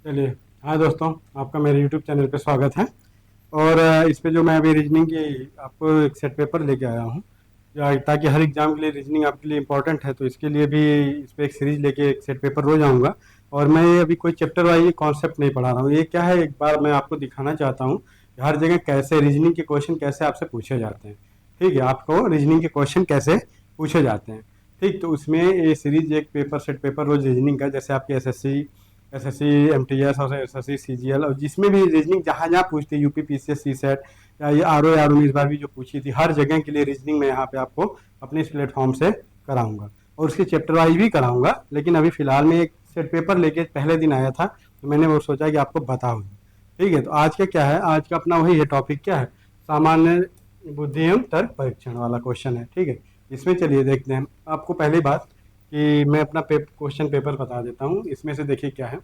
चलिए। हाँ दोस्तों, आपका मेरे YouTube चैनल पे स्वागत है। और इस पे जो मैं अभी रीजनिंग की आपको एक सेट पेपर लेके आया हूँ, ताकि हर एग्जाम के लिए रीजनिंग आपके लिए इंपॉर्टेंट है, तो इसके लिए भी इस पे एक सीरीज लेके एक सेट पेपर रोज आऊँगा। और मैं ये अभी कोई चैप्टर वाइज कॉन्सेप्ट नहीं पढ़ा रहा हूँ। ये क्या है, एक बार मैं आपको दिखाना चाहता हूँ कि हर जगह कैसे रीजनिंग के क्वेश्चन कैसे आपसे पूछे जाते हैं। ठीक है, आपको रीजनिंग के क्वेश्चन कैसे पूछे जाते हैं। ठीक, तो उसमें ये सीरीज एक पेपर सेट पेपर रोज रीजनिंग का, जैसे आपके एसएससी एमटीएस और एसएससी सीजीएल, और जिसमें भी रीजनिंग जहाँ जहाँ पूछती है, यूपी पीसीएस सी सेट या ये आर ओ इस बार भी जो पूछी थी, हर जगह के लिए रीजनिंग मैं यहाँ पे आपको अपने इस प्लेटफॉर्म से कराऊंगा। और उसके चैप्टर वाइज भी कराऊंगा, लेकिन अभी फिलहाल में एक सेट पेपर लेके पहले दिन आया था, तो मैंने वो सोचा कि आपको बताऊँ। ठीक है, तो आज का क्या है, आज का अपना वही है टॉपिक, क्या है, सामान्य बुद्धि एवं तर्क परीक्षण वाला क्वेश्चन है। ठीक है, इसमें चलिए देखते हैं। आपको पहली बात कि मैं अपना क्वेश्चन पेपर बता देता हूँ। इसमें से देखिए क्या है,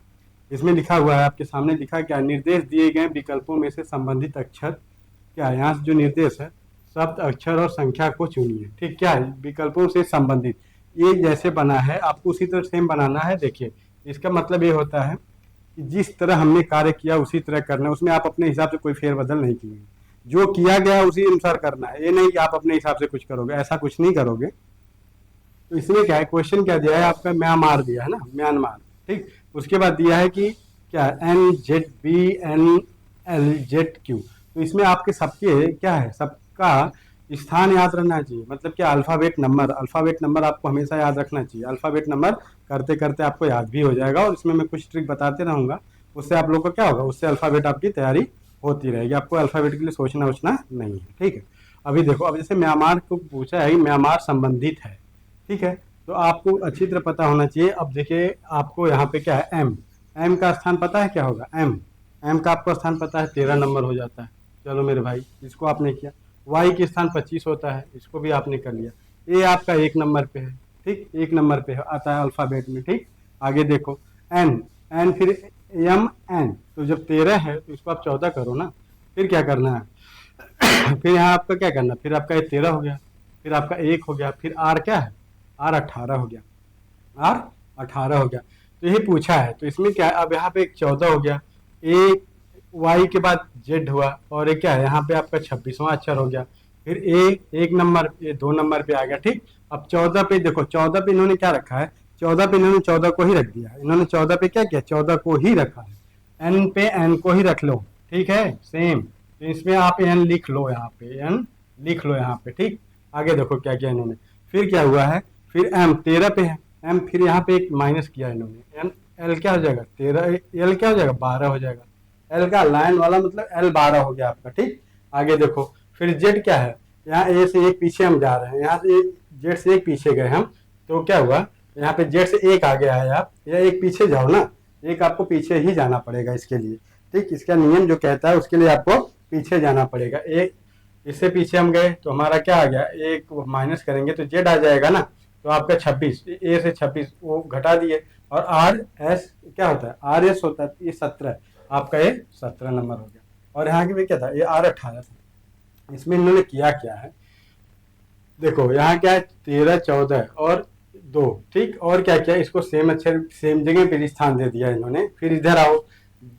इसमें लिखा हुआ है, आपके सामने लिखा है क्या, निर्देश दिए गए विकल्पों में से संबंधित अक्षर क्या है। यहाँ से जो निर्देश है, शब्द, अक्षर और संख्या को चुनिए। ठीक, क्या है, विकल्पों से संबंधित। ये जैसे बना है आपको उसी तरह सेम बनाना है। देखिए, इसका मतलब ये होता है कि जिस तरह हमने कार्य किया उसी तरह करना है, उसमें आप अपने हिसाब से कोई फेरबदल नहीं कीजिए। जो किया गया उसी अनुसार करना है, ये नहीं कि आप अपने हिसाब से कुछ करोगे, ऐसा कुछ नहीं करोगे। तो इसमें क्या है, क्वेश्चन क्या दिया है आपका, म्यांमार दिया है ना, म्यांमार। ठीक, उसके बाद दिया है कि क्या, NZBNLZQ। तो इसमें आपके सबके क्या है, सबका स्थान याद रहना चाहिए। मतलब क्या, अल्फ़ाबेट नंबर आपको हमेशा याद रखना चाहिए। अल्फ़ाबेट नंबर करते करते आपको याद भी हो जाएगा, और इसमें मैं कुछ ट्रिक बताते रहूँगा, उससे आप लोग को क्या होगा, उससे अल्फ़ाबेट आपकी तैयारी होती रहेगी, आपको अल्फ़ाबेट के लिए सोचना वोचना नहीं है। ठीक है, अभी देखो, अब जैसे म्यांमार को पूछा है, म्यांमार संबंधित है। ठीक है, तो आपको अच्छी तरह पता होना चाहिए। अब देखिए, आपको यहाँ पे क्या है, एम का स्थान पता है क्या होगा, एम का आपको स्थान पता है, 13 नंबर हो जाता है। चलो मेरे भाई, इसको आपने किया। वाई के स्थान 25 होता है, इसको भी आपने कर लिया। ए आपका 1 नंबर पे है। ठीक, 1 नंबर पे आता है अल्फ़ाबेट में। ठीक, आगे देखो, एन एन फिर एम एन, तो जब 13 है तो इसको आप 14 करो ना। फिर क्या करना है फिर यहाँ आपका क्या करना, फिर आपका ये 13 हो गया, फिर आपका 1 हो गया, फिर आर क्या है, आर 18 हो गया, आर 18 हो गया। तो ये पूछा है, तो इसमें क्या है, अब यहाँ पे एक 14 हो गया, एक वाई के बाद जेड हुआ, और एक क्या है, यहाँ पे आपका 26वां अक्षर हो गया। फिर ए 1 नंबर, ये 2 नंबर पे आ गया। ठीक, अब 14 पे देखो, 14 पे इन्होंने क्या रखा है, 14 पे इन्होंने 14 को ही रख दिया है। इन्होंने 14 पे क्या किया, 14 को ही रखा है। एन पे एन को ही रख लो। ठीक है, सेम। तो इसमें आप एन लिख लो, यहाँ पे एन लिख लो यहाँ पे। ठीक, आगे देखो क्या किया इन्होंने, फिर क्या हुआ है, फिर एम 13 पे है, एम फिर यहाँ पे एक माइनस किया इन्होंने, एम एल क्या हो जाएगा, 13, एल क्या हो जाएगा, 12 हो जाएगा। एल का लाइन वाला मतलब एल 12 हो गया आपका। ठीक, आगे देखो, फिर जेड क्या है, यहाँ ए से एक पीछे हम जा रहे हैं, यहाँ से जेड से एक पीछे गए हम, तो क्या हुआ, यहाँ पे जेड से एक आ गया है, आप या एक पीछे जाओ ना, एक आपको पीछे ही जाना पड़ेगा इसके लिए। ठीक, इसका नियम जो कहता है उसके लिए आपको पीछे जाना पड़ेगा। एक इससे पीछे हम गए तो हमारा क्या आ गया, एक माइनस करेंगे तो जेड आ जाएगा ना, तो आपका 26, ए से 26 वो घटा दिए, और आर एस क्या होता है, आर एस होता है, ये 17, आपका ये 17 नंबर हो गया। और यहाँ की भी क्या था, ये आर 18 था। इसमें इन्होंने किया क्या है, देखो यहाँ क्या है, 13 14 और 2। ठीक, और क्या किया, इसको सेम अक्षर सेम जगह पे स्थान दे दिया इन्होंने। फिर इधर आओ,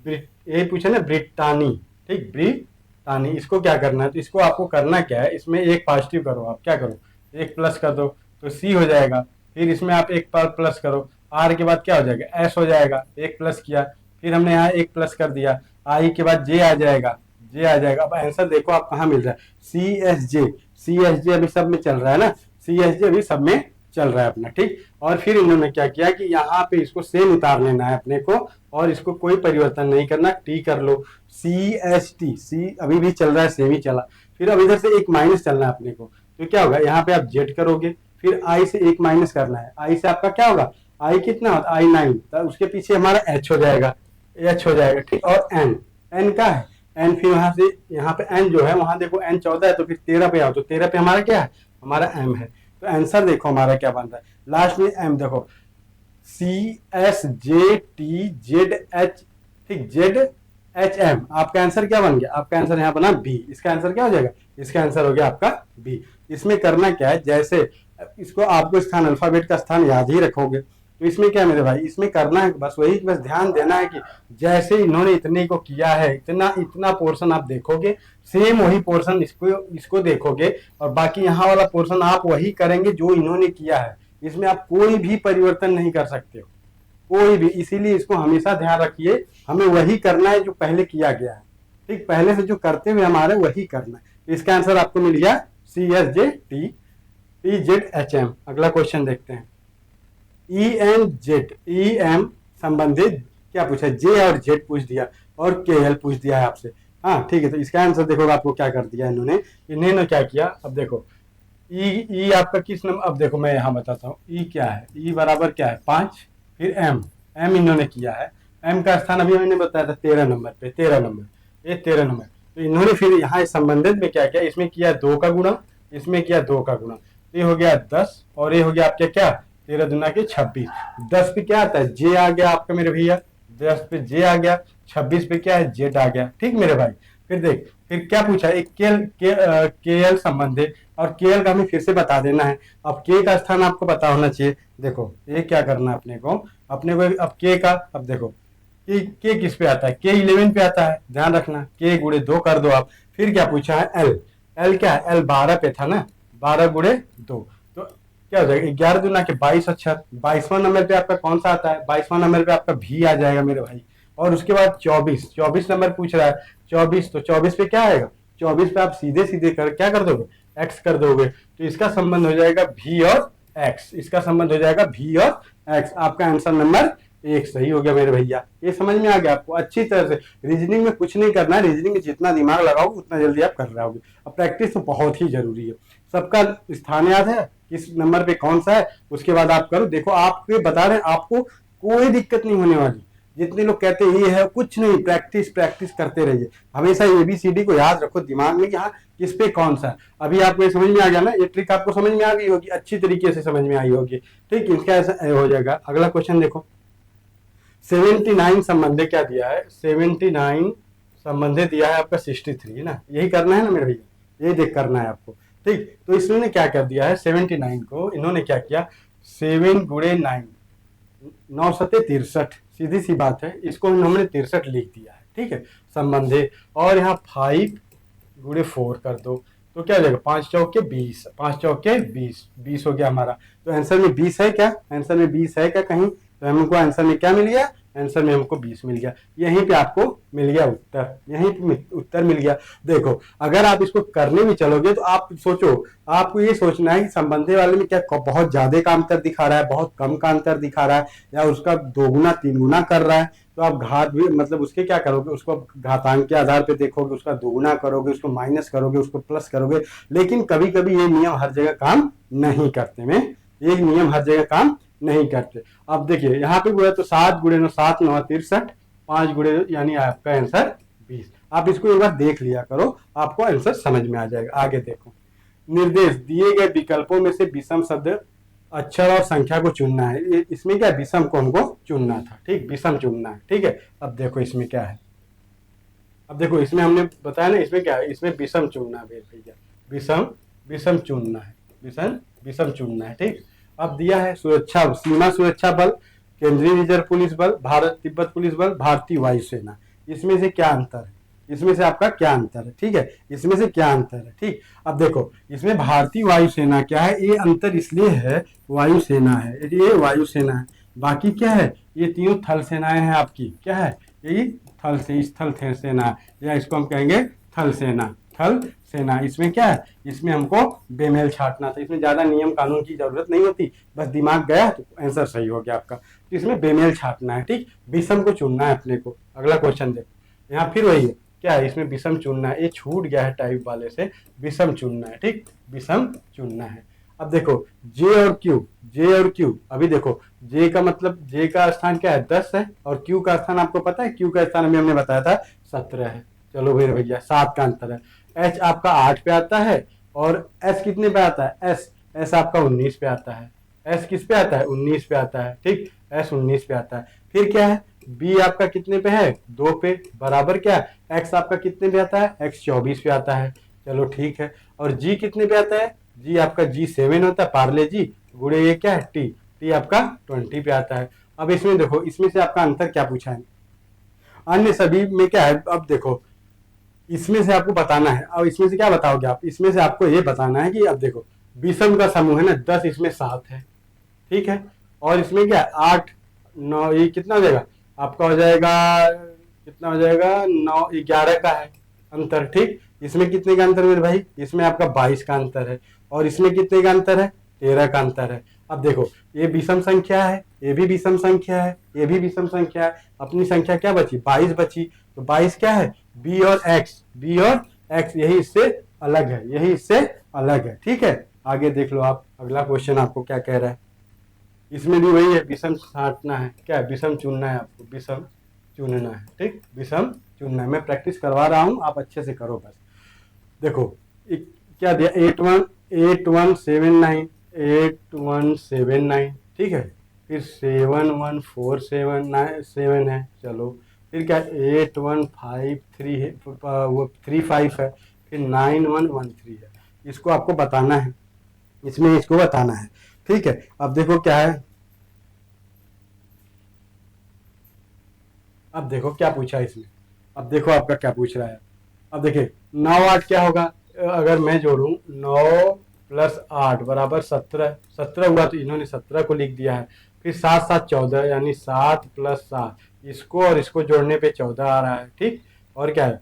ये पूछा ना, ब्रिटानी। ठीक, ब्रिटानी, इसको क्या करना है, तो इसको आपको करना क्या है, इसमें एक पॉजिटिव करो, आप क्या करो, एक प्लस कर दो, तो सी हो जाएगा। फिर इसमें आप एक प्लस करो, आर के बाद क्या हो जाएगा, एस हो जाएगा, एक प्लस किया। फिर हमने यहाँ एक प्लस कर दिया, आई के बाद जे आ जाएगा, जे आ जाएगा। अब आंसर देखो आप कहाँ मिल रहा है, सी एस जे अभी सब में चल रहा है ना, सी एस जे अभी सब में चल रहा है अपना। ठीक, और फिर इन्होंने क्या किया कि यहाँ पे इसको सेम उतार लेना है अपने को, और इसको कोई परिवर्तन नहीं करना, टी कर लो, सी एस टी, सी अभी भी चल रहा है, सेम ही चला। फिर अब इधर से एक माइनस चलना है अपने को, तो क्या होगा, यहाँ पे आप जेड करोगे, फिर आई से एक माइनस करना है, आई से आपका क्या होगा, आई कितना होता है, आई 9, तो उसके पीछे हमारा एच हो जाएगा, एच हो जाएगा। ठीक, और एन, एन का है, एन फिर वहां से यहाँ पे एन जो है, वहां देखो एन 14 है, तो फिर 13 पे आओ, तो 13 पे हमारा क्या है, हमारा एम है। तो आंसर देखो हमारा क्या बन रहा है, लास्ट में एम देखो, C S J T Z H. ठीक, जेड एच एम, आपका आंसर क्या बन गया, आपका आंसर यहाँ बना बी। इसका आंसर क्या हो जाएगा, इसका आंसर हो गया आपका बी। इसमें करना क्या है, जैसे इसको आपको स्थान, अल्फाबेट का स्थान याद ही रखोगे, तो इसमें क्या है मेरे भाई, इसमें करना है बस वही, बस ध्यान देना है कि जैसे इन्होंने इतने को किया है, इतना इतना पोर्शन आप देखोगे, सेम वही पोर्शन इसको इसको देखोगे, और बाकी यहाँ वाला पोर्शन आप वही करेंगे जो इन्होंने किया है। इसमें आप कोई भी परिवर्तन नहीं कर सकते हो, कोई भी। इसीलिए इसको हमेशा ध्यान रखिए, हमें वही करना है जो पहले किया गया है, ठीक, पहले से जो करते हुए हमारे वही करना है। इसका आंसर आपको मिल गया CSJTZHM। अगला क्वेश्चन देखते हैं। EM संबंधित क्या पूछा, जे और जेड पूछ दिया और KL पूछ दिया है आपसे। हाँ ठीक है, तो इसका आंसर देखो आपको क्या कर दिया इन्होंने क्या किया। अब देखो ई आपका किस नंबर, अब देखो मैं यहाँ बताता हूँ। ई क्या है, ई बराबर क्या है 5, फिर एम इन्होंने किया है। एम का स्थान अभी मैंने बताया था 13 नंबर पे, 13 नंबर, ये 13 नंबर। तो इन्होंने फिर यहाँ संबंधित में क्या किया, इसमें किया 2 का गुणा, इसमें किया 2 का गुणा, ये हो गया 10 और ये हो गया आपके क्या 13 दूना के 26। 10 पे क्या आता है, जे आ गया आपका मेरे भैया, 10 पे जे आ गया, 26 पे क्या है, जेड आ गया। ठीक मेरे भाई, फिर देख फिर क्या पूछा, एक KL संबंध है, और KL का हमें फिर से बता देना है। अब K का स्थान आपको पता होना चाहिए। देखो ये क्या करना है अपने को अब K का, अब देखो K किस पे आता है, K 11 पे आता है, ध्यान रखना, K गुणे 2 कर दो आप। फिर क्या पूछा है, L क्या है, L 12 पे था ना, 12 गुणे 2, तो क्या हो जाएगा 11 दूना के 22 अक्षर। 22वां नंबर पे आपका कौन सा आता है, 22वां नंबर पे आपका भी आ जाएगा मेरे भाई। और उसके बाद 24 नंबर पूछ रहा है, 24, तो 24 पे क्या आएगा, 24 पे आप सीधे सीधे क्या कर दोगे, एक्स कर दोगे। तो इसका संबंध हो जाएगा भी और एक्स, इसका संबंध हो जाएगा भी और एक्स। आपका आंसर नंबर 1 सही हो गया मेरे भैया। ये समझ में आ गया आपको अच्छी तरह से। रीजनिंग में कुछ नहीं करना है, रीजनिंग में जितना दिमाग लगाओगे उतना जल्दी आप कर रहोगे। अब प्रैक्टिस तो बहुत ही जरूरी है। सबका स्थान याद है, किस नंबर पे कौन सा है, उसके बाद आप करो। देखो आपके बता रहे हैं, आपको कोई दिक्कत नहीं होने वाली। जितने लोग कहते हैं ये है, कुछ नहीं, प्रैक्टिस प्रैक्टिस करते रहिए। हमेशा ABCD को याद रखो दिमाग में कि हाँ किस पे कौन सा है। अभी आपको ये समझ में आ गया ना, ये ट्रिक आपको समझ में आ गई होगी, अच्छी तरीके से समझ में आई होगी। ठीक, इसका ऐसा हो जाएगा। अगला क्वेश्चन देखो, 79 संबंधे क्या दिया है, 79 संबंधे दिया है आपका 63 ना, यही करना है ना मेरे भैया, यही देख करना है आपको। ठीक, तो इसने क्या कर दिया है, 79 को इन्होंने क्या किया, 7 गुणे 9, 9 सते 63, सीधी सी बात है, इसको इन्होंने 63 लिख दिया है। ठीक है, संबंधे, और यहाँ 5 गुणे 4 कर दो, तो क्या हो जाएगा 5 चौके 20, 5 चौके 20, 20 हो गया हमारा। तो आंसर में 20 है क्या, आंसर में 20 है क्या कहीं, तो हमको आंसर में क्या मिल गया, आंसर में हमको 20 मिल गया। यहीं पे आपको मिल गया उत्तर, यहीं पे उत्तर मिल गया। देखो अगर आप इसको करने में चलोगे तो आप सोचो, आपको ये सोचना है कि संबंधे वाले में क्या बहुत ज्यादा का अंतर दिखा रहा है, बहुत कम का अंतर दिखा रहा है, या उसका 2 गुना 3 गुना कर रहा है। तो आप घात भी मतलब उसके क्या करोगे, उसको घातांक के आधार पे देखोगे, उसका 2 गुना करोगे, उसको माइनस करोगे, उसको प्लस करोगे। लेकिन कभी कभी ये नियम हर जगह काम नहीं करते में, ये नियम हर जगह काम नहीं करते। अब देखिए यहाँ पे गुणा, तो 7 गुणे 9, 7 9 63, 5 गुणे यानी आपका आंसर 20। आप इसको एक बार देख लिया करो, आपको आंसर समझ में आ जाएगा। आगे देखो, निर्देश दिए गए विकल्पों में से विषम शब्द अक्षर और संख्या को चुनना है। इसमें क्या, विषम को हमको चुनना था। ठीक, विषम चुनना है। ठीक है, अब देखो इसमें क्या है, अब देखो इसमें हमने बताया ना, इसमें क्या है, इसमें विषम चुनना है भैया, विषम चुनना है, विषम चुनना है। ठीक, अब दिया है सुरक्षा, सीमा सुरक्षा बल, केंद्रीय रिजर्व पुलिस बल, भारत तिब्बत पुलिस बल, भारतीय वायुसेना। इसमें से क्या अंतर है, इसमें से आपका क्या अंतर है। ठीक है, इसमें से क्या अंतर है। ठीक, अब देखो इसमें भारतीय वायुसेना क्या है, ये अंतर इसलिए है, वायुसेना है, ये वायुसेना है। बाकी क्या है, ये तीनों थल सेनाएं हैं आपकी, क्या है, ये थल से स्थल सेना, या इसको हम कहेंगे थल सेना, थल सेना। इसमें क्या है, इसमें हमको बेमेल छाटना था, इसमें ज्यादा नियम कानून की जरूरत नहीं होती, बस दिमाग गया तो आंसर सही हो गया आपका। तो इसमें बेमेल छाटना है। ठीक, विषम को चुनना है अपने को। अगला क्वेश्चन देखो, यहाँ फिर वही है, क्या है, इसमें विषम चुनना है, ये छूट गया है टाइप वाले से, विषम चुनना है। ठीक, विषम चुनना है। अब देखो जे और क्यू, अभी देखो जे का मतलब, जे का स्थान क्या है 10 है, और क्यू का स्थान आपको पता है, क्यू का स्थान अभी हमने बताया था 17 है। चलो फिर भैया 7 का अंतर है। एच आपका 8 पे आता है, और एस कितने पे आता है, एस आपका 19 पे आता है। एस किस पे आता है, 19 पे आता है। ठीक, एस 19 पे आता है। फिर क्या है, बी आपका कितने पे है, 2 पे, बराबर क्या है, एक्स आपका कितने पे आता है, एक्स 24 पे आता है। चलो ठीक है, और जी कितने पे आता है, जी आपका G7 होता है, पार्ले जी गुणे ये क्या है टी, टी आपका 20 पे आता है। अब इसमें देखो, इसमें से आपका अंतर क्या पूछा है, अन्य सभी में क्या है। अब देखो इसमें से आपको बताना है, और इसमें से क्या बताओगे आप, इसमें से आपको ये बताना है कि अब देखो विषम का समूह है ना 10, इसमें 7 है, ठीक है, और इसमें क्या है 8 9, ये कितना हो जाएगा आपका, हो जाएगा कितना हो जाएगा 9 11 का है अंतर, ठीक। इसमें कितने का अंतर मेरे भाई, इसमें आपका 22 का अंतर है, और इसमें कितने का अंतर है 13 का अंतर है। अब देखो ये विषम संख्या है, ये भी विषम संख्या है, ये भी विषम संख्या है, अपनी संख्या क्या बची 22 बची, तो 22 क्या है बी और एक्स, बी और एक्स यही इससे अलग है, यही इससे अलग है, ठीक है। आगे देख लो आप, अगला क्वेश्चन आपको क्या कह रहा है, इसमें भी वही है, विषम छांटना है, क्या है विषम चुनना है, आपको विषम चुनना है, ठीक, विषम चुनना है। मैं प्रैक्टिस करवा रहा हूँ, आप अच्छे से करो बस। देखो क्या दिया 8179, ठीक है, फिर 71477 है, चलो, फिर क्या 8153 है, वो 35 है, फिर 9113 है, इसको आपको बताना है, इसमें इसको बताना है, ठीक है। अब देखो क्या है, अब देखो क्या पूछा है इसमें, अब देखो आपका क्या पूछ रहा है। अब देखिए 9 8 क्या होगा, अगर मैं जोड़ूं 9 प्लस 8 बराबर 17, 17 हुआ तो इन्होंने 17 को लिख दिया है, फिर 7 7 14 यानी 7 प्लस 7, इसको और इसको जोड़ने पे 14 आ रहा है, ठीक, और क्या है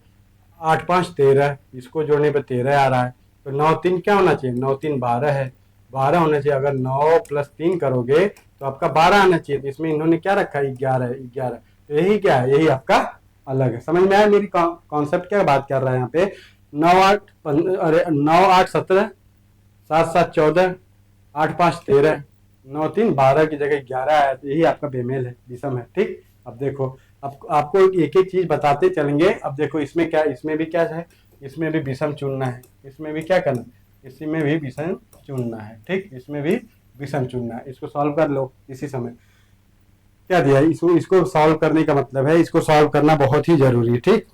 8 5 13, इसको जोड़ने पे 13 आ रहा है, तो 9 3 क्या होना चाहिए, 9 3 12 है, 12 होना चाहिए। अगर 9 प्लस 3 करोगे तो आपका 12 आना चाहिए, तो इसमें इन्होंने क्या रखा है 11, 11, तो यही क्या है, यही आपका अलग है। समझ में आया मेरी कॉन्सेप्ट क्या बात कर रहा है यहाँ पे, 9 8 अरे 9 8 17, 7 7 14, 8 5 13, 9 3 12 की जगह 11 आया, तो यही आपका बेमेल है, विषम है, ठीक। अब देखो अब आपको एक एक चीज बताते चलेंगे। अब देखो इसमें क्या, इसमें भी क्या है, इसमें भी विषम चुनना है, इसमें भी क्या करना, इसमें भी विषम चुनना है, ठीक, इसमें भी विषम चुनना है। इसको सॉल्व कर लो इसी समय, क्या दिया है इसको सॉल्व करने का मतलब है, इसको सॉल्व करना बहुत ही जरूरी है, ठीक,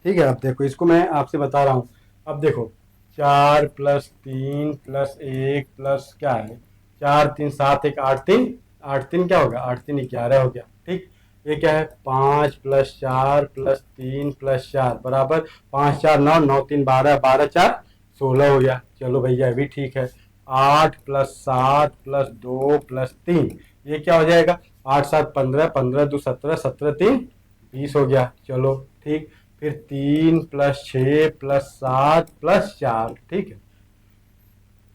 ठीक है। अब देखो इसको मैं आपसे बता रहा हूँ, अब देखो 4 प्लस 3 प्लस 1 प्लस क्या है 4 3 7 1 8 3, 8 3 क्या होगा 8 3 11 हो गया, ठीक। ये क्या है 5 प्लस 4 प्लस 3 प्लस 4 बराबर 5 4 9, 9 3 12, 12 4 16 हो गया, चलो भैया ये भी ठीक है। 8 प्लस 7 प्लस 2 प्लस 3, ये क्या हो जाएगा 8 7 15, 15 2 17, 17 3 20 हो गया, चलो ठीक। फिर 3 प्लस 6 प्लस 7 प्लस 4, ठीक है,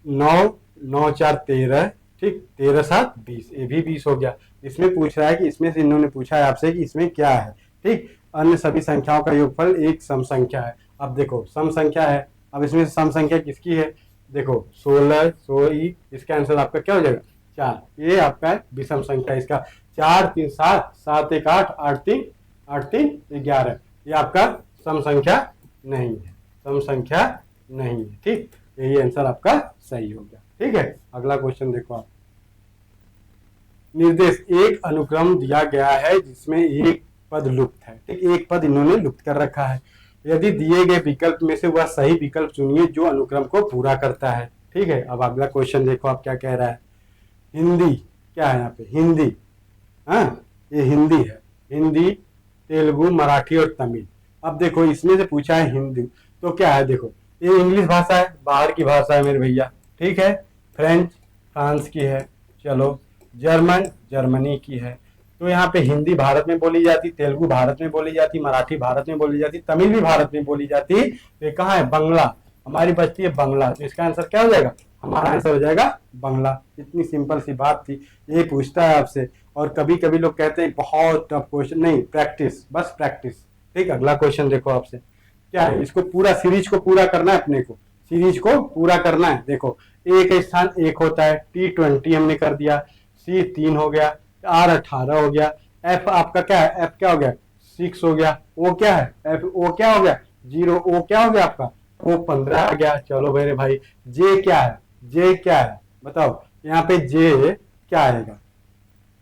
9 9 4 13, ठीक, 13 7 20, ये भी 20 हो गया। इसमें पूछ रहा है कि इसमें से इन्होंने पूछा है आपसे कि इसमें क्या है, ठीक, अन्य सभी संख्याओं का योगफल एक सम संख्या है। अब देखो सम संख्या है, अब इसमें से सम संख्या किसकी है, देखो 16 16, इसका आंसर आपका क्या हो जाएगा 4, ये आपका विषम संख्या, इसका 4 3 7 7 1 8 8 3 8 3 11, ये आपका सम संख्या नहीं है, सम संख्या नहीं है, ठीक, यही आंसर आपका सही हो गया, ठीक है। अगला क्वेश्चन देखो आप, निर्देश एक अनुक्रम दिया गया है जिसमें एक पद लुप्त है, ठीक, एक पद इन्होंने लुप्त कर रखा है, यदि दिए गए विकल्प में से वह सही विकल्प चुनिए जो अनुक्रम को पूरा करता है, ठीक है। अब अगला क्वेश्चन देखो आप क्या कह रहा है, हिंदी क्या है यहाँ पे, हिंदी, हाँ ये हिंदी है, हिंदी तेलुगु मराठी और तमिल। अब देखो इसमें से पूछा है हिंदी, तो क्या है देखो ये इंग्लिश भाषा है, बाहर की भाषा है मेरे भैया, ठीक है, फ्रेंच फ्रांस की है, चलो, जर्मन जर्मनी की है, तो यहाँ पे हिंदी भारत में बोली जाती, तेलुगु भारत में बोली जाती, मराठी भारत में बोली जाती, तमिल भी भारत में बोली जाती, तो ये कहाँ है बांग्ला, हमारी बचती है बांग्ला, तो इसका आंसर क्या हो जाएगा, हमारा आंसर हो जाएगा बांग्ला। इतनी सिंपल सी बात थी, ये पूछता है आपसे, और कभी कभी लोग कहते हैं बहुत टफ क्वेश्चन, नहीं प्रैक्टिस, बस प्रैक्टिस, ठीक। अगला क्वेश्चन देखो आपसे क्या है, इसको पूरा सीरीज को पूरा करना है, अपने को सीरीज को पूरा करना है। देखो ए का स्थान 1 होता है, T20 हमने कर दिया, C 3 हो गया, R 18 हो गया, F आपका क्या है, F क्या हो गया 6 हो गया, O क्या है F O क्या हो गया 0, O क्या हो गया आपका O 15 आ गया, चलो मेरे भाई J क्या है, J क्या है बताओ, यहाँ पे J क्या आएगा,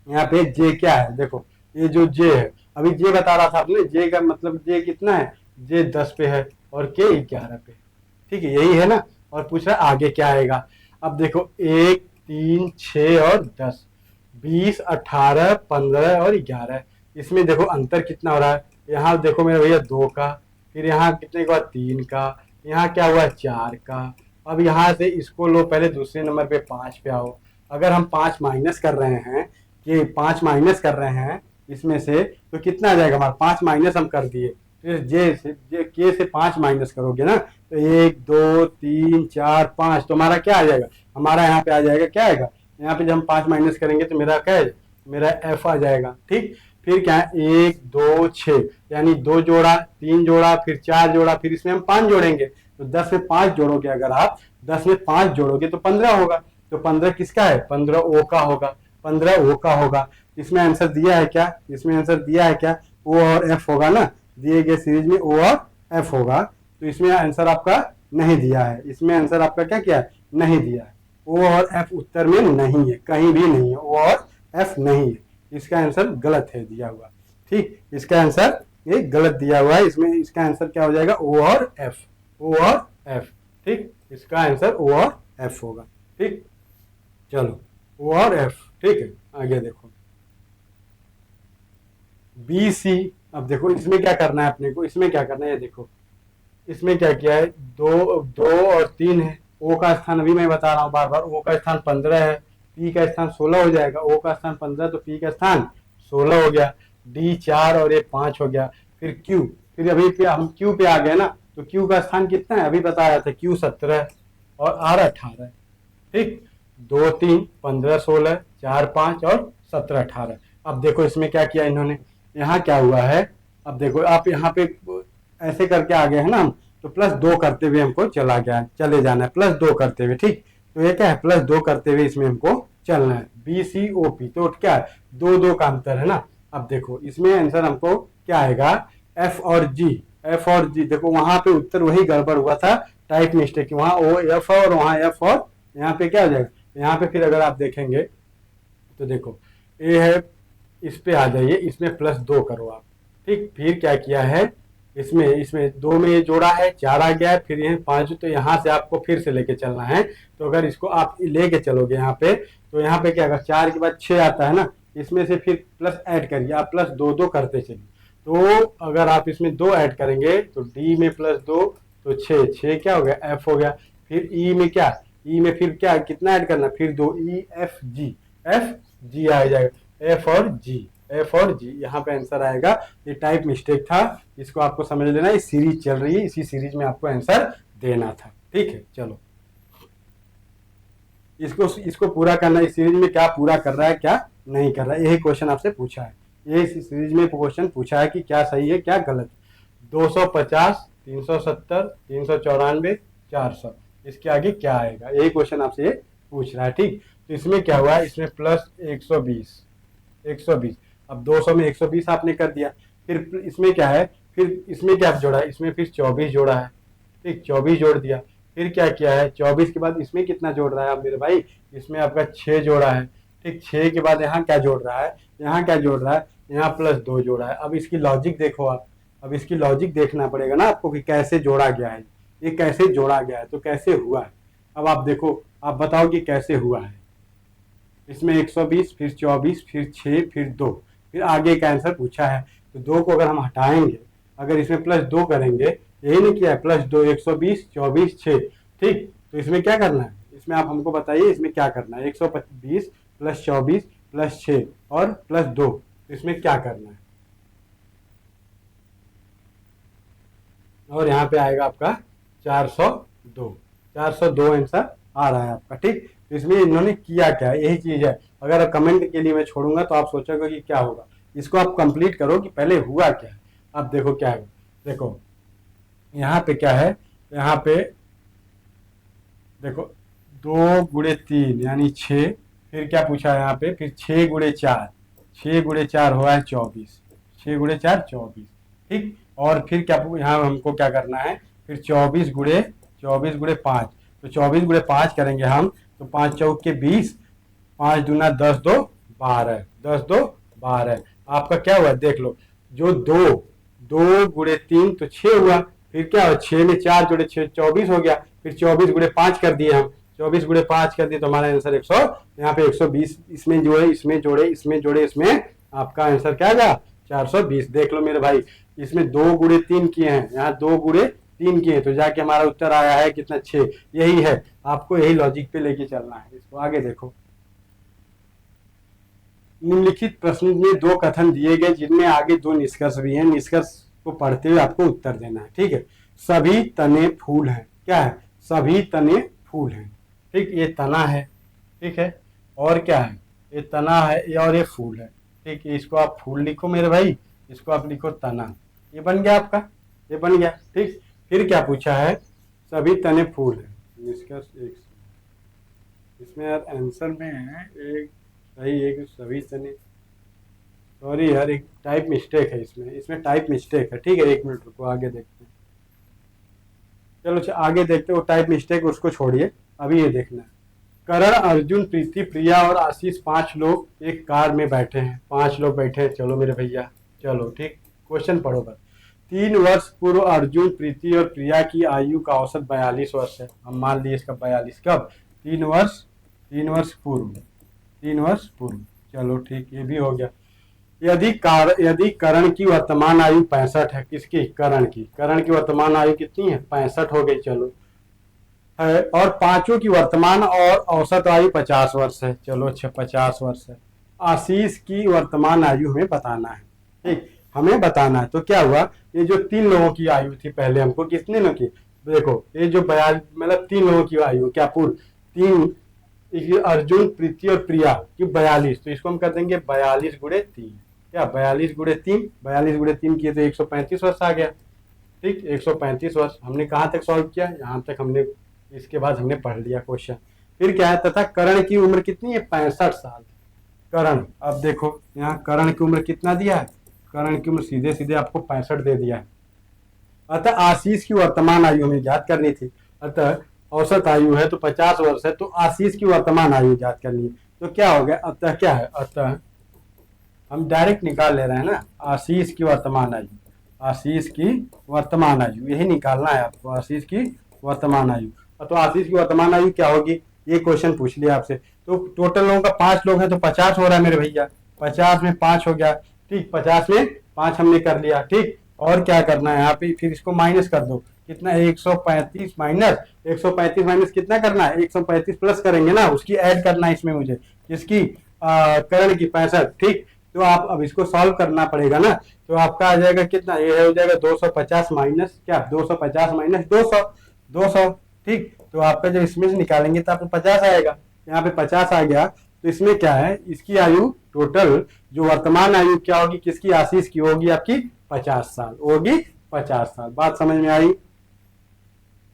यहाँ पे J क्या है, देखो ये जो J है अभी J बता रहा था आपने, J का मतलब J कितना है, J 10 पे है और K 11 पे, ठीक है, यही है ना, और पूछ रहा है आगे क्या आएगा। अब देखो 1 3, 6 और 10, 20, 18, 15 और 11। इसमें देखो अंतर कितना हो रहा है, यहाँ देखो मेरे भैया 2 का, फिर यहाँ कितने का 3 का, यहाँ क्या हुआ 4 का। अब यहाँ से इसको लो, पहले दूसरे नंबर पे 5 पे आओ। अगर हम 5 माइनस कर रहे हैं, कि 5 माइनस कर रहे हैं इसमें से, तो कितना आ जाएगा हमारा, 5 माइनस हम कर दिए, फिर के से 5 माइनस करोगे ना, तो 1, 2, 3, 4, 5, तो हमारा क्या आ जाएगा, हमारा यहाँ पे आ जाएगा, क्या आएगा यहाँ पे, जब हम 5 माइनस करेंगे तो मेरा क्या है, मेरा एफ आ जाएगा। ठीक, फिर क्या है 1, 2, 6, यानी 2 जोड़ा, 3 जोड़ा, फिर 4 जोड़ा, फिर इसमें हम 5 जोड़ेंगे, तो 10 में 5 जोड़ोगे, अगर आप 10 में 5 जोड़ोगे तो 15 होगा। तो 15 किसका है, 15 ओ का होगा, 15 ओ का होगा। इसमें आंसर दिया है क्या, इसमें आंसर दिया है क्या, ओ और एफ होगा ना, दिए गए सीरीज में ओ और एफ होगा। तो इसमें आंसर आपका नहीं दिया है, इसमें आंसर आपका क्या क्या है, नहीं दिया है। ओ और एफ उत्तर में नहीं है, कहीं भी नहीं है, ओ और एफ नहीं है, इसका आंसर गलत है दिया हुआ। ठीक, इसका आंसर ये गलत दिया हुआ है, इसमें इसका आंसर क्या हो जाएगा, ओ और एफ, ओ और एफ। ठीक, इसका आंसर ओ और एफ होगा। ठीक, चलो ओ और एफ। ठीक है, आगे देखो बी सी। अब देखो इसमें क्या करना है अपने को, इसमें क्या करना है, ये देखो इसमें क्या किया है, 2, 2 और 3 है। ओ का स्थान अभी मैं बता रहा हूँ बार बार, ओ का स्थान 15 है, पी का स्थान 16 हो जाएगा। ओ का स्थान 15 तो पी का स्थान 16 हो गया। डी 4 और ये 5 हो गया। फिर क्यू, फिर अभी पे हम क्यू पे आ गए ना, तो क्यू का स्थान कितना है, अभी बताया था, क्यू 17 और आर 18। ठीक, 2, 3, 15, 16, 4, 5 और 17, 18। अब देखो इसमें क्या किया इन्होंने, यहाँ क्या हुआ है, अब देखो आप यहाँ पे ऐसे करके आ गए हैं ना हम, तो +2 करते हुए हमको चले जाना है, +2 करते हुए। ठीक, तो ये क्या है, +2 करते हुए इसमें हमको चलना है, बी सी ओ पी, तो क्या है 2, 2 का अंतर है ना। अब देखो इसमें आंसर हमको क्या आएगा, एफ और जी, एफ और जी। देखो वहां पे उत्तर वही गड़बड़ हुआ था, टाइप मिस्टेक, वहां ओ एफ और वहां एफ, और यहाँ पे क्या हो जाएगा, यहाँ पे फिर अगर आप देखेंगे तो देखो ए है, इस पे आ जाइए, इसमें +2 करो आप। ठीक, फिर क्या किया है, इसमें 2 में ये जोड़ा है, 4 आ गया है, फिर ये 5, तो यहाँ से आपको फिर से लेके चलना है। तो अगर इसको आप लेके चलोगे यहाँ पे, तो यहाँ पे क्या होगा, 4 के बाद 6 आता है ना, इसमें से फिर प्लस ऐड करिए आप, +2, 2 करते चलिए। तो अगर आप इसमें 2 ऐड करेंगे तो डी में +2 तो 6, 6 क्या हो गया, एफ हो गया। फिर ई में क्या, ई में फिर क्या कितना ऐड करना, फिर 2, E F G, F G आ जाएगा, एफ और जी, एफ और जी, यहाँ पे आंसर आएगा। ये टाइप मिस्टेक था, इसको आपको समझ लेना, ये सीरीज चल रही है, इसी सीरीज में आपको आंसर देना था। ठीक है, चलो इसको पूरा करना, इस सीरीज में क्या पूरा कर रहा है क्या नहीं कर रहा है, यही क्वेश्चन आपसे पूछा है, ये सीरीज में क्वेश्चन पूछा है कि क्या सही है क्या गलत। 250, 370, 394, 400, इसके आगे क्या आएगा, यही क्वेश्चन आपसे ये पूछ रहा है। ठीक, तो इसमें क्या हुआ है, इसमें +120, 120। अब 200 में 120 आपने कर दिया, फिर इसमें क्या है, फिर इसमें क्या जोड़ा है, इसमें फिर 24 जोड़ा है। ठीक, 24 जोड़ दिया, फिर क्या किया है, 24 के बाद इसमें कितना जोड़ रहा है आप मेरे भाई, इसमें आपका 6 जोड़ा है। ठीक, 6 के बाद यहाँ क्या जोड़ रहा है, यहाँ क्या जोड़ रहा है, यहाँ +2 जोड़ा है। अब इसकी लॉजिक देखो आप, अब इसकी लॉजिक देखना पड़ेगा ना आपको कि कैसे जोड़ा गया है, ये कैसे जोड़ा गया है, तो कैसे हुआ है। अब आप देखो, आप बताओ कि कैसे हुआ है। इसमें 120, फिर 24, फिर 6, फिर 2, फिर आगे का आंसर पूछा है, तो 2 को अगर हम हटाएंगे, अगर इसमें +2 करेंगे, यही नहीं किया है, +2, 120, 24, 6। ठीक, तो इसमें क्या करना है, इसमें आप हमको बताइए इसमें क्या करना है, 120 + 24 + 6 और +2, तो इसमें क्या करना है, और यहाँ पे आएगा आपका 402, 402 आंसर आ रहा है आपका। ठीक, तो इसमें इन्होंने किया क्या, यही चीज है। अगर कमेंट के लिए मैं छोड़ूंगा तो आप सोचोगे कि क्या होगा, इसको आप कंप्लीट करो कि पहले हुआ क्या है। अब देखो क्या है, देखो यहाँ पे क्या है, यहाँ पे देखो 2 × 3 यानी 6, फिर क्या पूछा है यहाँ पे, फिर 6 × 4, 6 × 4 हुआ है 24, 6 × 4 24। ठीक, और फिर क्या यहाँ हमको क्या करना है, फिर 24 × 5, तो 24 × 5 करेंगे हम, तो 5 चौक के 20, 5 दूना 10, 2 12, 10, 2 12। आपका क्या हुआ देख लो, जो 2 × 3 तो 6 हुआ, फिर क्या हुआ, 6 में 4 जोड़े 6, 24 हो गया, फिर 24 × 5 कर दिए हम, 24 गुणे 5 कर दिए तो हमारा आंसर 100, यहाँ पे 120 इसमें जोड़े, इसमें जोड़े, इसमें जोड़े, इसमें आपका आंसर क्या आएगा 420। देख लो मेरे भाई, इसमें 2 गुणे 3 किए हैं, यहाँ 2 गुणे 3 किए, तो जाके हमारा उत्तर आया है कितना 6। यही है, आपको यही लॉजिक पे लेके चलना है इसको। आगे देखो, निम्नलिखित प्रश्न में 2 कथन दिए गए जिनमें आगे 2 निष्कर्ष भी हैं, निष्कर्ष को पढ़ते हुए आपको उत्तर देना है। ठीक है, सभी तने फूल हैं, क्या है, सभी तने फूल हैं। ठीक, ये तना है, ठीक है, और क्या है, ये तना है और ये फूल है। ठीक है, इसको आप फूल लिखो मेरे भाई, इसको आप लिखो तना, ये बन गया आपका, ये बन गया। ठीक, फिर क्या पूछा है, सभी तने फूल है, निष्कर्ष एक, इसमें यार आंसर में है एक सही, एक सभी तने, सॉरी यार एक टाइप मिस्टेक है इसमें, इसमें टाइप मिस्टेक है। ठीक है, 1 मिनट रुको, आगे देखते हैं। चलो आगे देखते हैं, वो टाइप मिस्टेक उसको छोड़िए, अभी ये देखना है। करण, अर्जुन, प्रीति, प्रिया और आशीष 5 लोग एक कार में बैठे हैं, 5 लोग बैठे हैं। चलो मेरे भैया, चलो ठीक, क्वेश्चन पढ़ो बस। 3 वर्ष पूर्व अर्जुन, प्रीति और प्रिया की आयु का औसत 42 वर्ष है। हम मान लिए इसका 42, कब, 3 वर्ष, 3 वर्ष पूर्व, 3 वर्ष पूर्व। चलो ठीक, ये भी हो गया। यदि करण की वर्तमान आयु 65 है, किसकी, करण की वर्तमान आयु कितनी है, 65 हो गई। चलो है, और 5 की वर्तमान और औसत आयु 50 वर्ष है। चलो अच्छा, 50 वर्ष है। आशीष की वर्तमान आयु हमें बताना है। ठीक, हमें बताना है। तो क्या हुआ, ये जो 3 लोगों की आयु थी पहले, हमको कितने लोगों की, देखो ये जो 42 मतलब 3 लोगों की आयु, क्या पूर्व 3, अर्जुन, प्रीति और प्रिया की 42, तो इसको हम कर देंगे 42 गुणे 3, क्या 42 गुणे 3, 42 गुणे 3 किए तो 135 वर्ष आ गया। ठीक, 135 वर्ष। हमने कहाँ तक सॉल्व किया, यहाँ तक हमने, इसके बाद हमने पढ़ लिया क्वेश्चन। फिर क्या है, तथा करण की उम्र कितनी है, 65 साल। करण, अब देखो यहाँ करण की उम्र कितना दिया है, करण की उम्र सीधे सीधे आपको 65 दे दिया है। अतः आशीष की वर्तमान आयु हमें ज्ञात करनी थी। अतः औसत आयु है तो 50 वर्ष है, तो आशीष की वर्तमान आयु ज्ञात करनी है। तो क्या हो गया, अतः क्या है, अतः हम डायरेक्ट निकाल ले रहे हैं ना, आशीष की वर्तमान आयु, आशीष की वर्तमान आयु यही निकालना है आपको, आशीष की वर्तमान आयु। तो आशीष की वर्तमान आयु क्या होगी, ये क्वेश्चन पूछ लिया आपसे। तो टोटल लोगों का 5 लोग हैं तो 50 हो रहा है मेरे भैया, 50 में 5 हो गया। ठीक, 50 में 5 हमने कर लिया। ठीक, और क्या करना है यहाँ पे, फिर इसको माइनस कर दो, कितना 135 माइनस 135 माइनस कितना करना है, 135 प्लस करेंगे ना, उसकी ऐड करना है इसमें मुझे, किसकी, करण की 65। ठीक, तो आप अब इसको सॉल्व करना पड़ेगा ना, तो आपका आ जाएगा कितना, ये हो जाएगा 250 माइनस क्या, 250 माइनस 200, 200। ठीक, तो आपका जब इसमें से निकालेंगे तो आपको 50 आएगा, यहाँ पे 50 आ गया। तो इसमें क्या है, इसकी आयु टोटल जो वर्तमान आयु क्या होगी, किसकी, आशीष की होगी आपकी 50 साल होगी, 50 साल। बात समझ में आई।